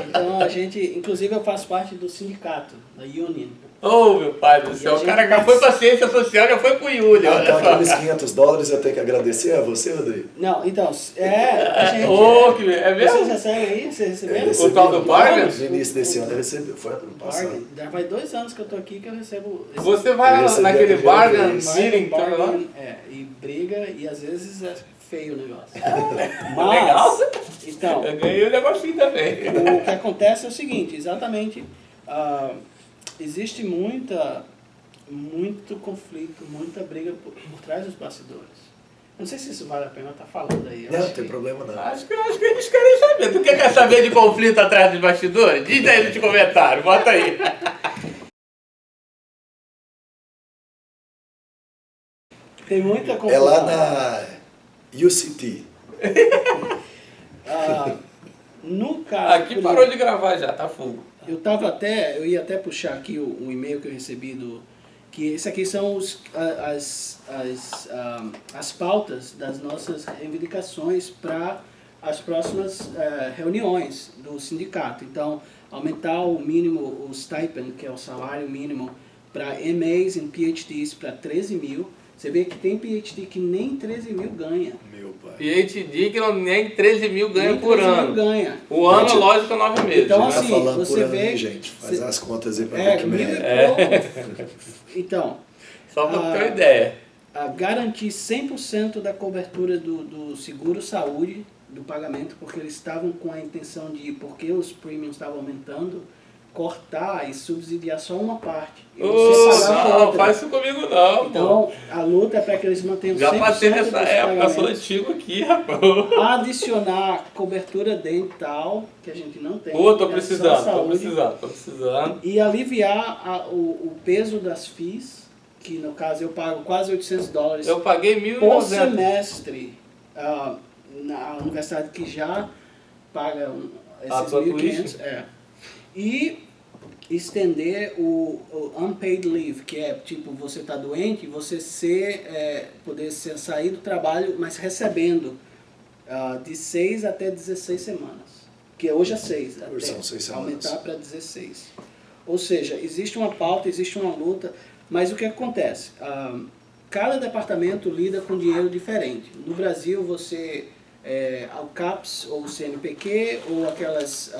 Então a gente, inclusive eu faço parte do sindicato, da Union. Oh, meu pai do céu, o cara já foi pra ciência social, já foi pro Yuli, olha Então só. aqueles $500 eu tenho que agradecer a você, Rodrigo? Não, então, a gente... É mesmo? Vocês recebem aí? Vocês receberam? O tal do Bargain? No início desse ano eu recebi, foi ano passado. Bargain. Já vai 2 anos que eu tô aqui que eu recebo... Você vai Eu recebi a naquele primeira Bargain vez. meeting, tá lá? Bargain, e briga, e às vezes é feio o negócio. Legal. Então, Eu ganhei um negocinho também. o que acontece é o seguinte, exatamente, existe muito conflito, muita briga por trás dos bastidores. Não sei se isso vale a pena estar falando aí. Não, não tem problema não. Acho que eles querem saber. Tu quer saber de conflito atrás dos bastidores? Diz aí nos comentários, bota aí. Tem muita É confusão. lá na UCT. No caso... Aqui parou de gravar já, tá fogo. Eu ia até puxar aqui um e-mail que eu recebi que esse aqui são as pautas das nossas reivindicações para as próximas reuniões do sindicato. Então, aumentar o mínimo, o stipend, que é o salário mínimo, para MAs e PhDs para 13 mil. Você vê que tem PhD que nem 13 mil ganha. Meu pai. PhD que nem 13 mil ganha Nem por 13 mil ano. ganha. O ano, lógico, é 9 meses. Então, né? assim, Tá falando você por ano, vê- hein, gente? Faz as contas aí pra ver É, que mil merda. e pouco. Então, Só pra ter uma ideia. garantir 100% da cobertura do seguro-saúde, do pagamento, porque eles estavam com a intenção de, porque os premiums estavam aumentando, cortar e subsidiar só uma parte. E você pagar a Não, outra. faz isso comigo não, pô. Então, a luta é para que eles mantenham 100% Já passei dos nessa época, sou pagamentos. antigo aqui, rapaz. Adicionar cobertura dental, que a gente não tem. Pô, tô é só precisando, saúde. tô precisando. E aliviar o peso das FIIs, que no caso eu pago quase $800 Eu paguei por 1.900. semestre na universidade que já paga esses tua 1.500. E estender o unpaid leave, que é tipo, você está doente, você poder sair do trabalho, mas recebendo de 6 até 16 semanas. Que hoje é 6, até São 6 semanas. aumentar para 16. Ou seja, existe uma pauta, existe uma luta, mas o que acontece? Cada departamento lida com dinheiro diferente. No Brasil, você, ao CAPS ou CNPq ou aquelas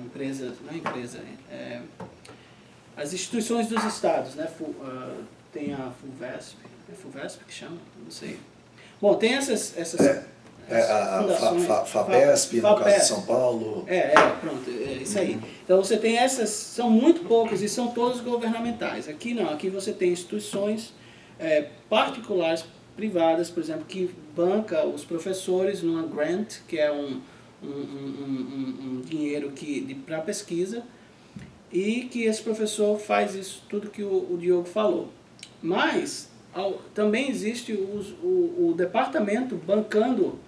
empresas, não é empresa, as instituições dos estados, né? Tem a FUVESP, é FUVESP que chama? Não sei. Bom, tem essas FAPESP, no caso de São Paulo. Pronto, é isso aí. Então você tem essas, são muito poucas e são todas governamentais. Aqui não, aqui você tem instituições particulares, privadas, por exemplo, que banca os professores numa grant, que é um dinheiro para pesquisa, e que esse professor faz isso tudo que o Diogo falou. Mas também existe o departamento bancando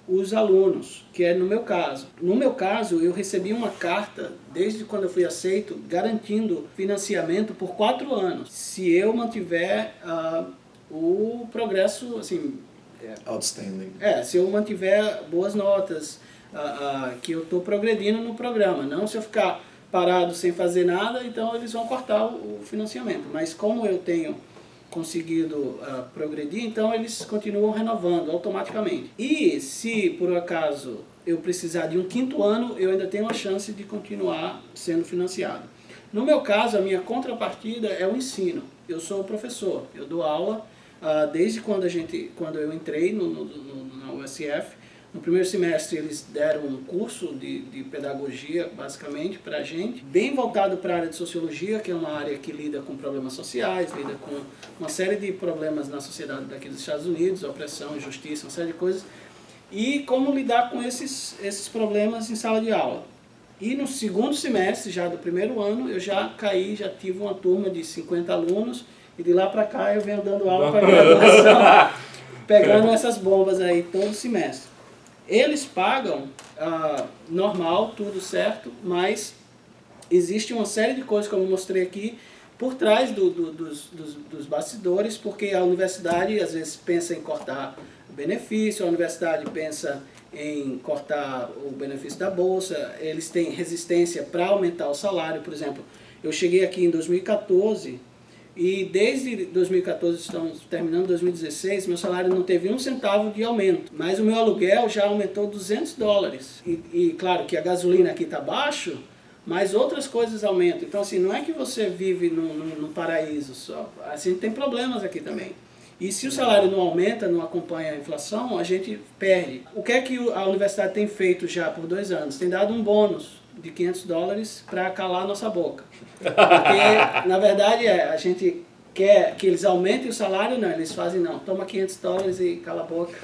os alunos, que é no meu caso. No meu caso, eu recebi uma carta, desde quando eu fui aceito, garantindo financiamento por 4 anos, se eu mantiver o progresso, assim... Outstanding. Se eu mantiver boas notas, que eu estou progredindo no programa. Não se eu ficar parado sem fazer nada, então eles vão cortar o financiamento. Mas como eu tenho conseguido progredir, então eles continuam renovando automaticamente. E se por acaso eu precisar de um 5º ano, eu ainda tenho a chance de continuar sendo financiado. No meu caso, a minha contrapartida é o ensino. Eu sou professor, eu dou aula desde quando eu entrei na USF. No primeiro semestre eles deram um curso de pedagogia, basicamente, para a gente, bem voltado para a área de sociologia, que é uma área que lida com problemas sociais, lida com uma série de problemas na sociedade daqui dos Estados Unidos, opressão, injustiça, uma série de coisas, e como lidar com esses problemas em sala de aula. E no segundo semestre, já do primeiro ano, eu já tive uma turma de 50 alunos, e de lá para cá eu venho dando aula para graduação, pegando essas bombas aí todo semestre. Eles pagam normal, tudo certo, mas existe uma série de coisas, como eu mostrei aqui, por trás dos bastidores, porque a universidade às vezes pensa em cortar o benefício, a universidade pensa em cortar o benefício da bolsa, eles têm resistência para aumentar o salário. Por exemplo, eu cheguei aqui em 2014 e desde 2014, estamos terminando 2016, meu salário não teve 1 centavo de aumento, mas o meu aluguel já aumentou $200. E claro que a gasolina aqui está baixo, mas outras coisas aumentam. Então assim, não é que você vive num paraíso só, a gente tem problemas aqui também. E se o salário não aumenta, não acompanha a inflação, a gente perde. O que é que a universidade tem feito já por 2 anos? Tem dado um bônus de $500 para calar a nossa boca. Porque, na verdade, a gente quer que eles aumentem o salário, não, eles fazem não, toma $500 e cala a boca.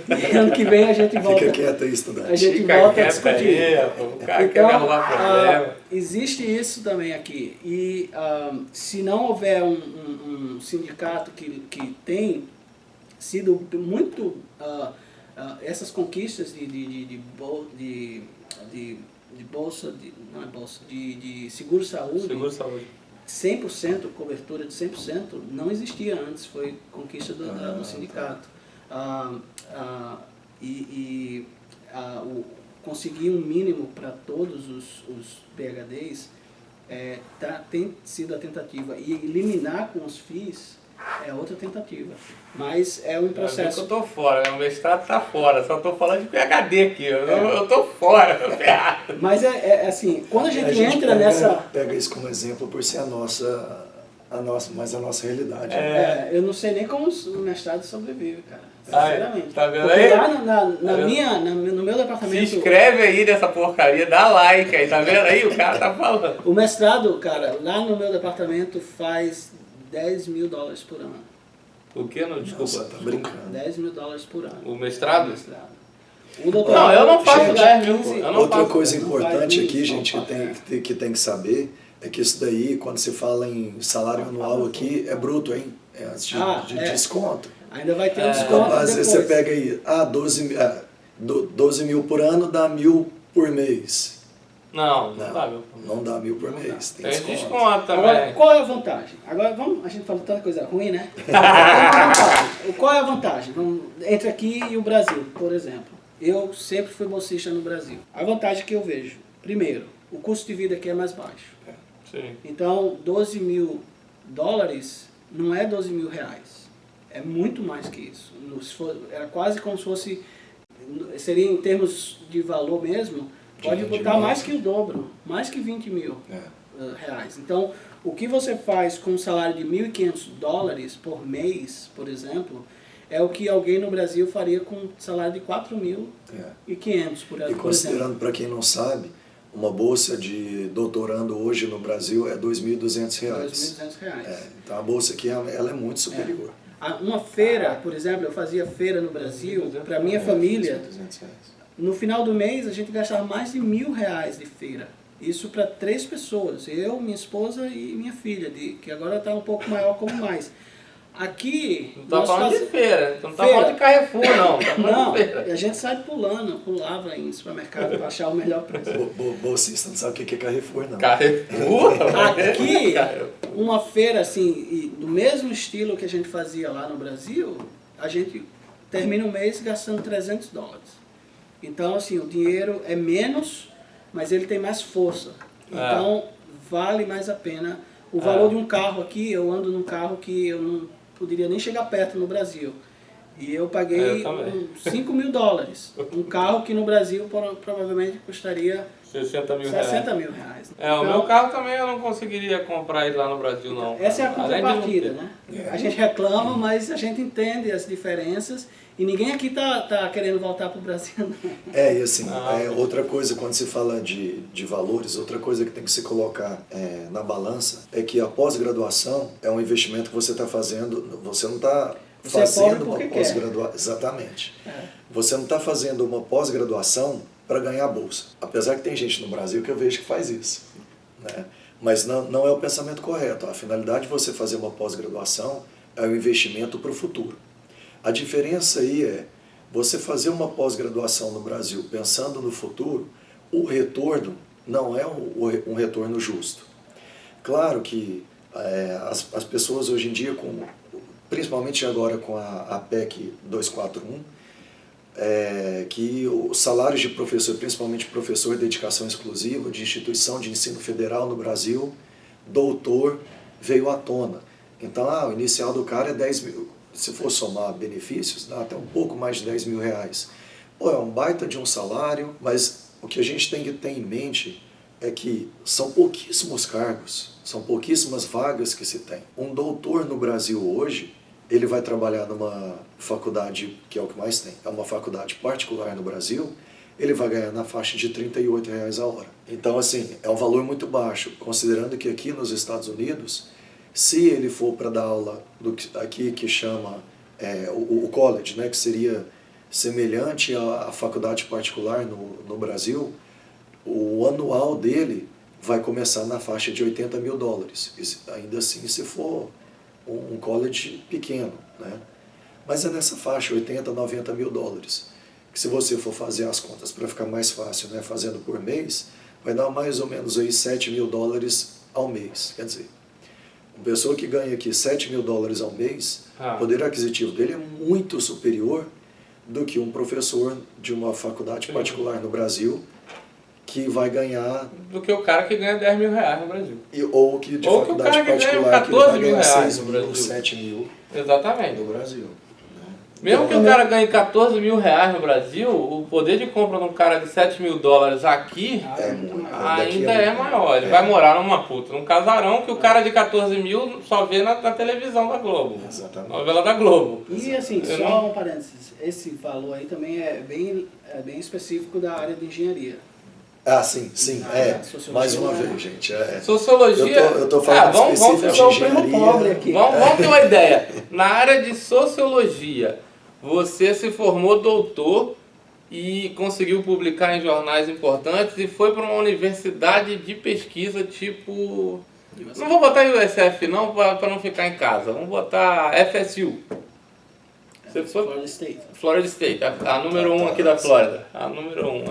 E ano que vem a gente volta. Fica quieto aí, estudante. A gente volta a discutir. O cara quer arrumar problema. Existe isso também aqui. E se não houver um sindicato que tem sido muito... essas conquistas de bolsa, não é bolsa, de seguro-saúde, 100%, cobertura de 100%, não existia antes, foi conquista do sindicato. Conseguir um mínimo para todos os PhDs tem sido a tentativa, e eliminar com os FIIs é outra tentativa, mas é um processo. Eu tô fora, o mestrado tá fora, só tô falando de PhD aqui, eu tô fora. Mas assim, quando a gente entra nessa... Pega isso como exemplo por ser a nossa realidade. Eu não sei nem como o mestrado sobrevive, cara. Sinceramente. Tá vendo porque aí? Lá no meu departamento... Se inscreve aí nessa porcaria, dá like aí, tá vendo aí? O cara tá falando. O mestrado, cara, lá no meu departamento faz $10 mil por ano. O que? Não, desculpa. Nossa, tá brincando. $10 mil por ano. O mestrado? O doutorado, não, eu não faço gente, 10 mil. Outra coisa importante aqui, gente, que tem que saber, é que isso daí, quando se fala em salário anual aqui, é bruto, hein? É antes de desconto. Ainda vai ter um desconto Então, às depois. vezes você pega aí, 12 mil por ano dá 1.000 por mês. Não dá 1.000. Não dá 1.000 por mês. Tem Tem desconto. desconto também. Agora, qual é a vantagem? Agora, a gente falou tanta coisa ruim, né? Qual é a vantagem? Entre aqui e o Brasil, por exemplo. Eu sempre fui bolsista no Brasil. A vantagem que eu vejo, primeiro, o custo de vida aqui é mais baixo. Sim. Então, $12 mil não é R$12 mil. É muito mais que isso. Era quase como se fosse, seria em termos de valor mesmo, pode botar mais que o dobro, mais que $20 mil. Então, o que você faz com um salário de $1.500 por mês, por exemplo, é o que alguém no Brasil faria com um salário de 4.500 por E exemplo. considerando, para quem não sabe, uma bolsa de doutorando hoje no Brasil é R$ 2.200. R$ 2.200. Então a bolsa aqui ela é muito superior. Uma feira, por exemplo, eu fazia feira no Brasil, para minha família, R$ 2.200. no final do mês a gente gastava mais de R$ 1.000 de feira. Isso para 3 pessoas, eu, minha esposa e minha filha, que agora está um pouco maior como mais. Aqui... Não tá falando de feira, não tá falando de Carrefour, não. Tá Não, a gente sai pulava em supermercado para achar o melhor preço. Bolsista não sabe o que é Carrefour, não. Carrefour? Aqui, uma feira assim, do mesmo estilo que a gente fazia lá no Brasil, a gente termina o mês gastando $300. Então, assim, o dinheiro é menos, mas ele tem mais força. Então, vale mais a pena. O valor de um carro aqui, eu ando num carro que eu não poderia nem chegar perto no Brasil. E eu paguei $5.000. Um carro que no Brasil provavelmente custaria 60 mil reais. O meu carro também eu não conseguiria comprar ele lá no Brasil, não. Essa é a contrapartida, né? A gente reclama, mas a gente entende as diferenças e ninguém aqui tá querendo voltar para o Brasil, não. E assim, outra coisa, quando se fala de valores, outra coisa que tem que se colocar na balança é que a pós-graduação é um investimento que você está fazendo, você não está fazendo uma pós-graduação. Exatamente. Você não está fazendo uma pós-graduação para ganhar bolsa. Apesar que tem gente no Brasil que eu vejo que faz isso, né? Mas não é o pensamento correto. A finalidade de você fazer uma pós-graduação é o investimento para o futuro. A diferença aí é você fazer uma pós-graduação no Brasil pensando no futuro, o retorno não é um retorno justo. Claro que as pessoas hoje em dia, principalmente agora com a PEC 241, que os salários de professor, principalmente professor de dedicação exclusiva, de instituição de ensino federal no Brasil, doutor, veio à tona. Então, o inicial do cara é 10 mil. Se for somar benefícios, dá até um pouco mais de 10 mil reais. É um baita de um salário, mas o que a gente tem que ter em mente é que são pouquíssimos cargos, são pouquíssimas vagas que se tem. Um doutor no Brasil hoje, ele vai trabalhar numa faculdade, que é o que mais tem, é uma faculdade particular no Brasil, ele vai ganhar na faixa de R$38 a hora. Então, assim, é um valor muito baixo, considerando que aqui nos Estados Unidos, se ele for para dar aula aqui que chama o college, né, que seria semelhante à faculdade particular no Brasil, o anual dele vai começar na faixa de $80 mil. Ainda assim, se for um college pequeno, né? Mas é nessa faixa, $80, $90 mil. Que se você for fazer as contas para ficar mais fácil, né, fazendo por mês, vai dar mais ou menos aí $7 mil ao mês. Quer dizer, uma pessoa que ganha aqui $7 mil ao mês, o poder aquisitivo dele é muito superior do que um professor de uma faculdade particular no Brasil, que vai ganhar... Do que o cara que ganha R$10 mil no Brasil. Ou que de faculdade particular que vai ganhar R$6 mil, R$7 mil. Exatamente. No Brasil. Mesmo que o cara ganhe R$14 mil no Brasil, o poder de compra de um cara de $7 mil aqui ainda é maior. Ele vai morar num casarão que o cara de 14 mil só vê na televisão da Globo. Exatamente. Novela da Globo. E assim, só um parênteses, esse valor aí também é bem específico da área de engenharia. Sim. Mais uma vez, gente. Sociologia... Eu tô falando específico de engenharia. Aqui. Vamos ter uma ideia. Na área de sociologia, você se formou doutor e conseguiu publicar em jornais importantes e foi para uma universidade de pesquisa tipo... Não vou botar USF não, para não ficar em casa. Vamos botar FSU. Você foi... Florida State. A número 1 aqui da Flórida. A número 1,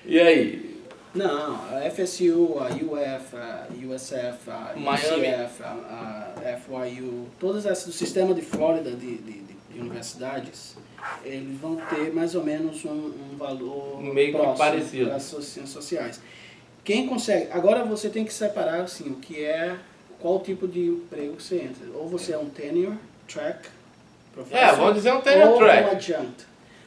E aí? Não, a FSU, a UF, a USF, a UCF, a FYU, todas essas do sistema de Flórida de universidades, eles vão ter mais ou menos um valor meio próximo, parecido para as ciências sociais. Quem consegue... Agora você tem que separar assim, qual tipo de emprego que você entra. Ou você é um tenure track professor, vamos dizer um tenure track. Ou um adjunct.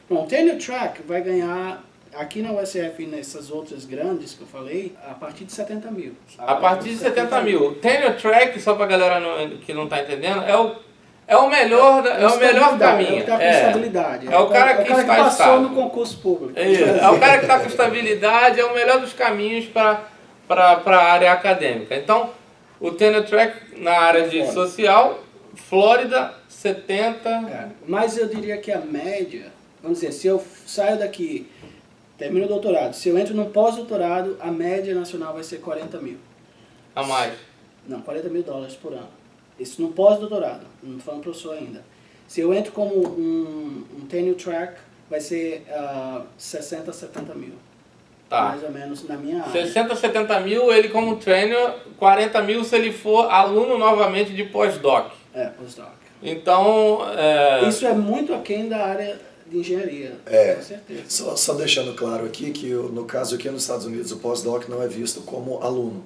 Um tenure track vai ganhar... Aqui na USF e nessas outras grandes que eu falei, a partir de 70 mil. A partir de 70 mil. Tenure track, só pra galera que não tá entendendo, É o melhor, é o melhor caminho. É o que tá com estabilidade. É o cara que está passou estável. no concurso público. É o cara que está com estabilidade, é o melhor dos caminhos para a área acadêmica. Então, o tenure track na área de social, Flórida, 70... Mas eu diria que a média, vamos dizer, se eu saio daqui, termino o doutorado, se eu entro no pós-doutorado, a média nacional vai ser 40 mil. A mais. Não, 40 mil dólares por ano. Isso no pós-doutorado, não estou falando professor ainda. Se eu entro como um tenure track, vai ser 60, 70 mil. Tá. Mais ou menos na minha área. 60, 70 mil, ele como trainer, 40 mil se ele for aluno novamente de pós-doc. Pós-doc. Então... Isso é muito aquém da área de engenharia, com certeza. Só deixando claro aqui que no caso aqui nos Estados Unidos o pós-doc não é visto como aluno.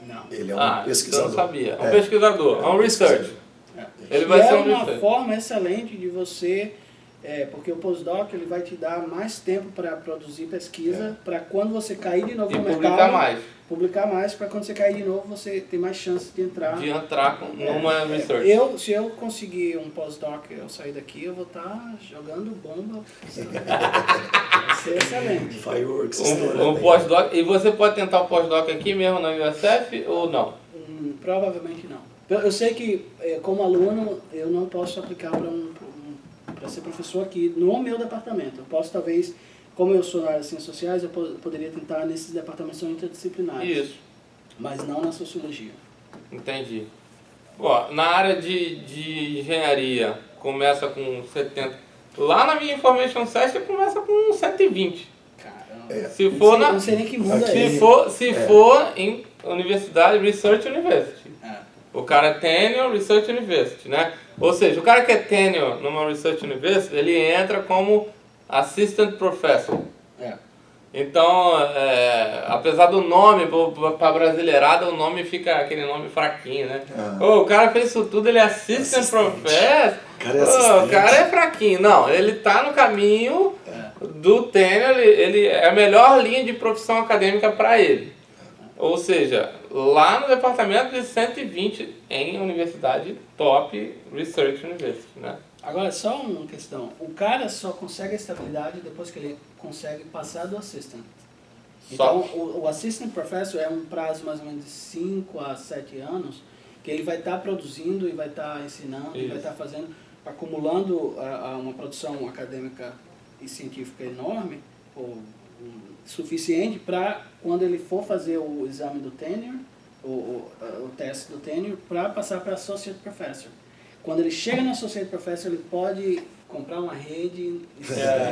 Não. Ele é um pesquisador. Eu não sabia. É um pesquisador, é um research. Ele vai e ser é um uma research. forma excelente de você... porque o postdoc ele vai te dar mais tempo para produzir pesquisa, para quando você cair de novo E no publicar mercado, mais. publicar mais, para quando você cair de novo você ter mais chance de entrar. De entrar numa research. Se eu conseguir um postdoc, eu sair daqui, eu vou estar jogando bomba. Vai ser excelente. Fireworks. Um pós-doc. E você pode tentar o pós-doc aqui mesmo na USF ou não? Provavelmente não. Eu sei que, como aluno, eu não posso aplicar para ser professor aqui no meu departamento. Eu posso, talvez, como eu sou na área de ciências sociais, eu poderia tentar nesses departamentos interdisciplinares. Isso. Mas não na sociologia. Entendi. Ó, na área de engenharia, começa com 70. Lá na minha Information System começa com 120. Caramba. Se for Não sei nem que mundo é esse. Se for em universidade, Research University. O cara é Tenure Research University, né? Ou seja, o cara que é Tenure numa Research University, ele entra como Assistant Professor. Então, apesar do nome, para brasileirada, o nome fica aquele nome fraquinho, né? O cara fez isso tudo, ele é Assistant Professor. O cara é fraquinho. Não, ele tá no caminho do Tenure, ele é a melhor linha de profissão acadêmica para ele. Ou seja, lá no departamento de 120 em universidade top Research University, né? Agora, só uma questão. O cara só consegue a estabilidade depois que ele consegue passar do assistant. Então, o assistant professor é um prazo mais ou menos de 5 a 7 anos que ele vai estar produzindo e vai estar ensinando e vai estar fazendo, acumulando uma produção acadêmica e científica enorme, ou suficiente para quando ele for fazer o exame do tenure, o teste do tenure, para passar para associate professor. Quando ele chega no associate professor, ele pode comprar uma rede e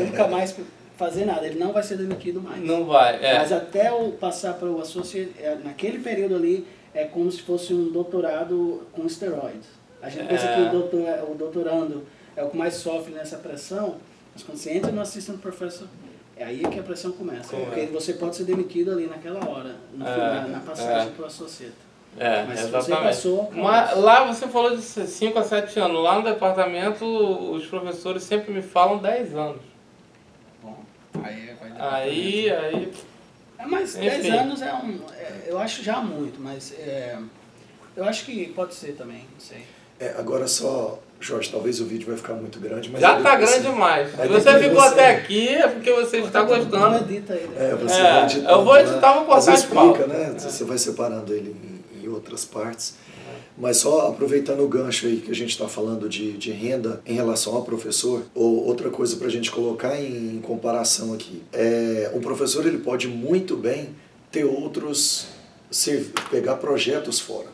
nunca mais fazer nada. Ele não vai ser demitido mais. Não vai, Mas até passar para o associate, naquele período ali, é como se fosse um doutorado com esteroides. A gente pensa que o doutorando é o que mais sofre nessa pressão, mas quando você entra no assistant professor, é aí que a pressão começa. Porque você pode ser demitido ali naquela hora, na passagem para o associate. Mas exatamente. se você passou... Mas lá você falou de 5 a 7 anos. Lá no departamento, os professores sempre me falam 10 anos. Bom, aí vai Aí... mas enfim. 10 anos eu acho já muito, mas eu acho que pode ser também, não sei. Agora só, Jorge, talvez o vídeo vai ficar muito grande, mas... Já tá grande demais. Se você ficou até aqui, é porque você está gostando. Não edita ele. Você vai editar. Eu vou editar, vou cortar Mas as paus. explica, né? Você vai separando ele em outras partes. Mas só aproveitando o gancho aí que a gente está falando de renda em relação ao professor, ou outra coisa para a gente colocar em comparação aqui. Um professor ele pode muito bem ter outros... pegar projetos fora,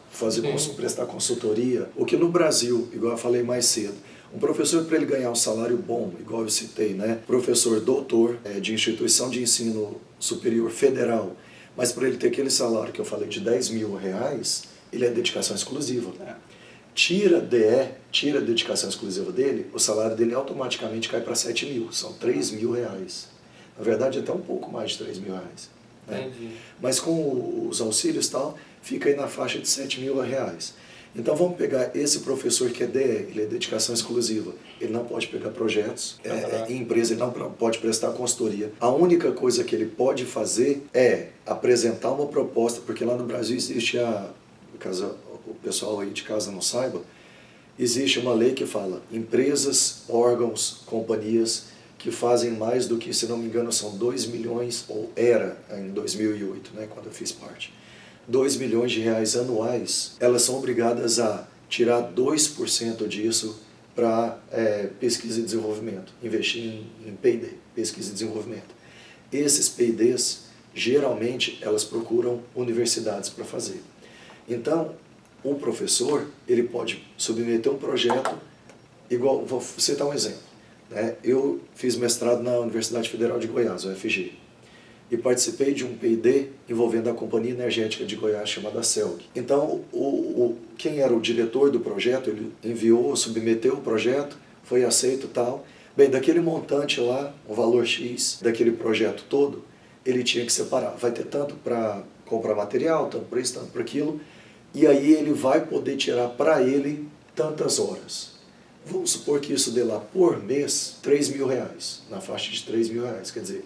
prestar consultoria, o que no Brasil, igual eu falei mais cedo, um professor para ele ganhar um salário bom, igual eu citei, né? Professor doutor de instituição de ensino superior federal, mas para ele ter aquele salário que eu falei de R$10 mil, ele é dedicação exclusiva. Tira a dedicação exclusiva dele, o salário dele automaticamente cai para 7 mil, são R$3 mil. Na verdade até um pouco mais de R$3 mil. Né? Mas com os auxílios e tal, fica aí na faixa de R$7 mil. Então vamos pegar esse professor que é DE, ele é dedicação exclusiva, ele não pode pegar projetos, em empresa ele não pode prestar consultoria. A única coisa que ele pode fazer é apresentar uma proposta, porque lá no Brasil existe caso o pessoal aí de casa não saiba, existe uma lei que fala empresas, órgãos, companhias que fazem mais do que, se não me engano, são 2 milhões, ou era em 2008, né, quando eu fiz parte, 2 milhões de reais anuais, elas são obrigadas a tirar 2% disso para pesquisa e desenvolvimento, investir em P&D, pesquisa e desenvolvimento. Esses P&Ds, geralmente, elas procuram universidades para fazer. Então, um professor, ele pode submeter um projeto, igual, vou citar um exemplo. Né? Eu fiz mestrado na Universidade Federal de Goiás, UFG, e participei de um P&D envolvendo a Companhia Energética de Goiás, chamada CELG. Então, quem era o diretor do projeto, ele enviou, submeteu o projeto, foi aceito e tal. Bem, daquele montante lá, um valor X daquele projeto todo, ele tinha que separar. Vai ter tanto para comprar material, tanto para isso, tanto para aquilo, e aí ele vai poder tirar para ele tantas horas. Vamos supor que isso dê lá por mês R$3.000, na faixa de R$3.000, quer dizer,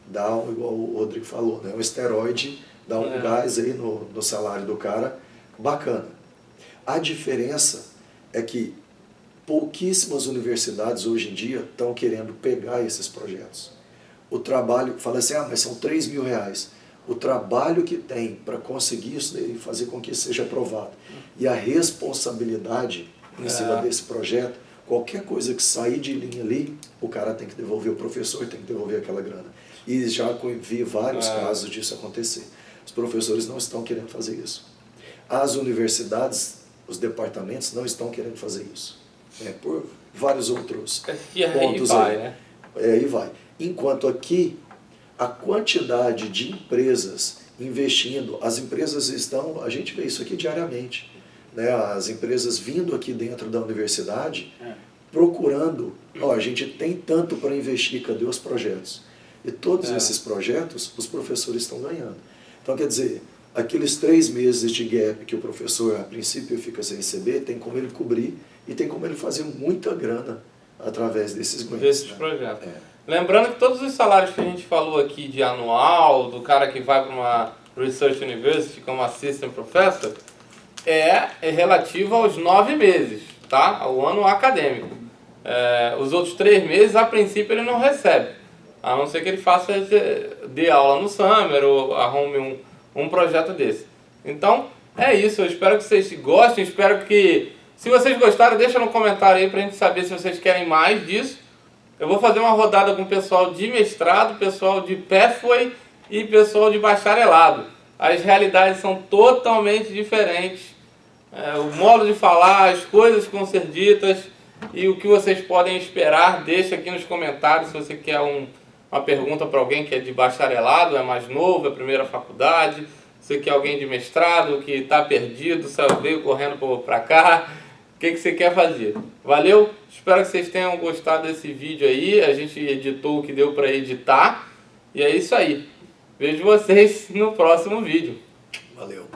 dá, igual o Rodrigo falou, né, um esteroide, dá um gás aí no salário do cara, bacana. A diferença é que pouquíssimas universidades hoje em dia estão querendo pegar esses projetos. O trabalho, fala assim, mas são R$3.000. O trabalho que tem para conseguir isso daí, fazer com que isso seja aprovado, e a responsabilidade em cima desse projeto, qualquer coisa que sair de linha ali, o cara tem que devolver, o professor tem que devolver aquela grana. E já vi vários casos disso acontecer. Os professores não estão querendo fazer isso. As universidades, os departamentos não estão querendo fazer isso. Por vários outros pontos vai, aí. Né? Aí vai. Enquanto aqui, a quantidade de empresas investindo, as empresas estão, a gente vê isso aqui diariamente, né? As empresas vindo aqui dentro da universidade, procurando, a gente tem tanto para investir, cadê os projetos? E todos esses projetos, os professores estão ganhando. Então, quer dizer, aqueles 3 meses de gap que o professor, a princípio, fica sem receber, tem como ele cobrir e tem como ele fazer muita grana através desses grants. Desses projetos. Lembrando que todos os salários que a gente falou aqui de anual, do cara que vai para uma Research University como Assistant Professor, é relativo aos 9 meses, tá? Ao ano acadêmico. Os outros 3 meses, a princípio, ele não recebe. A não ser que ele faça, dê aula no Summer ou arrume um projeto desse. Então, é isso. Eu espero que vocês gostem. Espero que, se vocês gostaram, deixa no comentário aí pra gente saber se vocês querem mais disso. Eu vou fazer uma rodada com o pessoal de mestrado, pessoal de Pathway e pessoal de bacharelado. As realidades são totalmente diferentes. O modo de falar, as coisas que vão ser ditas e o que vocês podem esperar, deixa aqui nos comentários se você quer uma pergunta para alguém que é de bacharelado, é mais novo, é a primeira faculdade, se você quer alguém de mestrado que está perdido, veio correndo para cá, o que você quer fazer. Valeu? Espero que vocês tenham gostado desse vídeo aí, a gente editou o que deu para editar, e é isso aí. Vejo vocês no próximo vídeo. Valeu.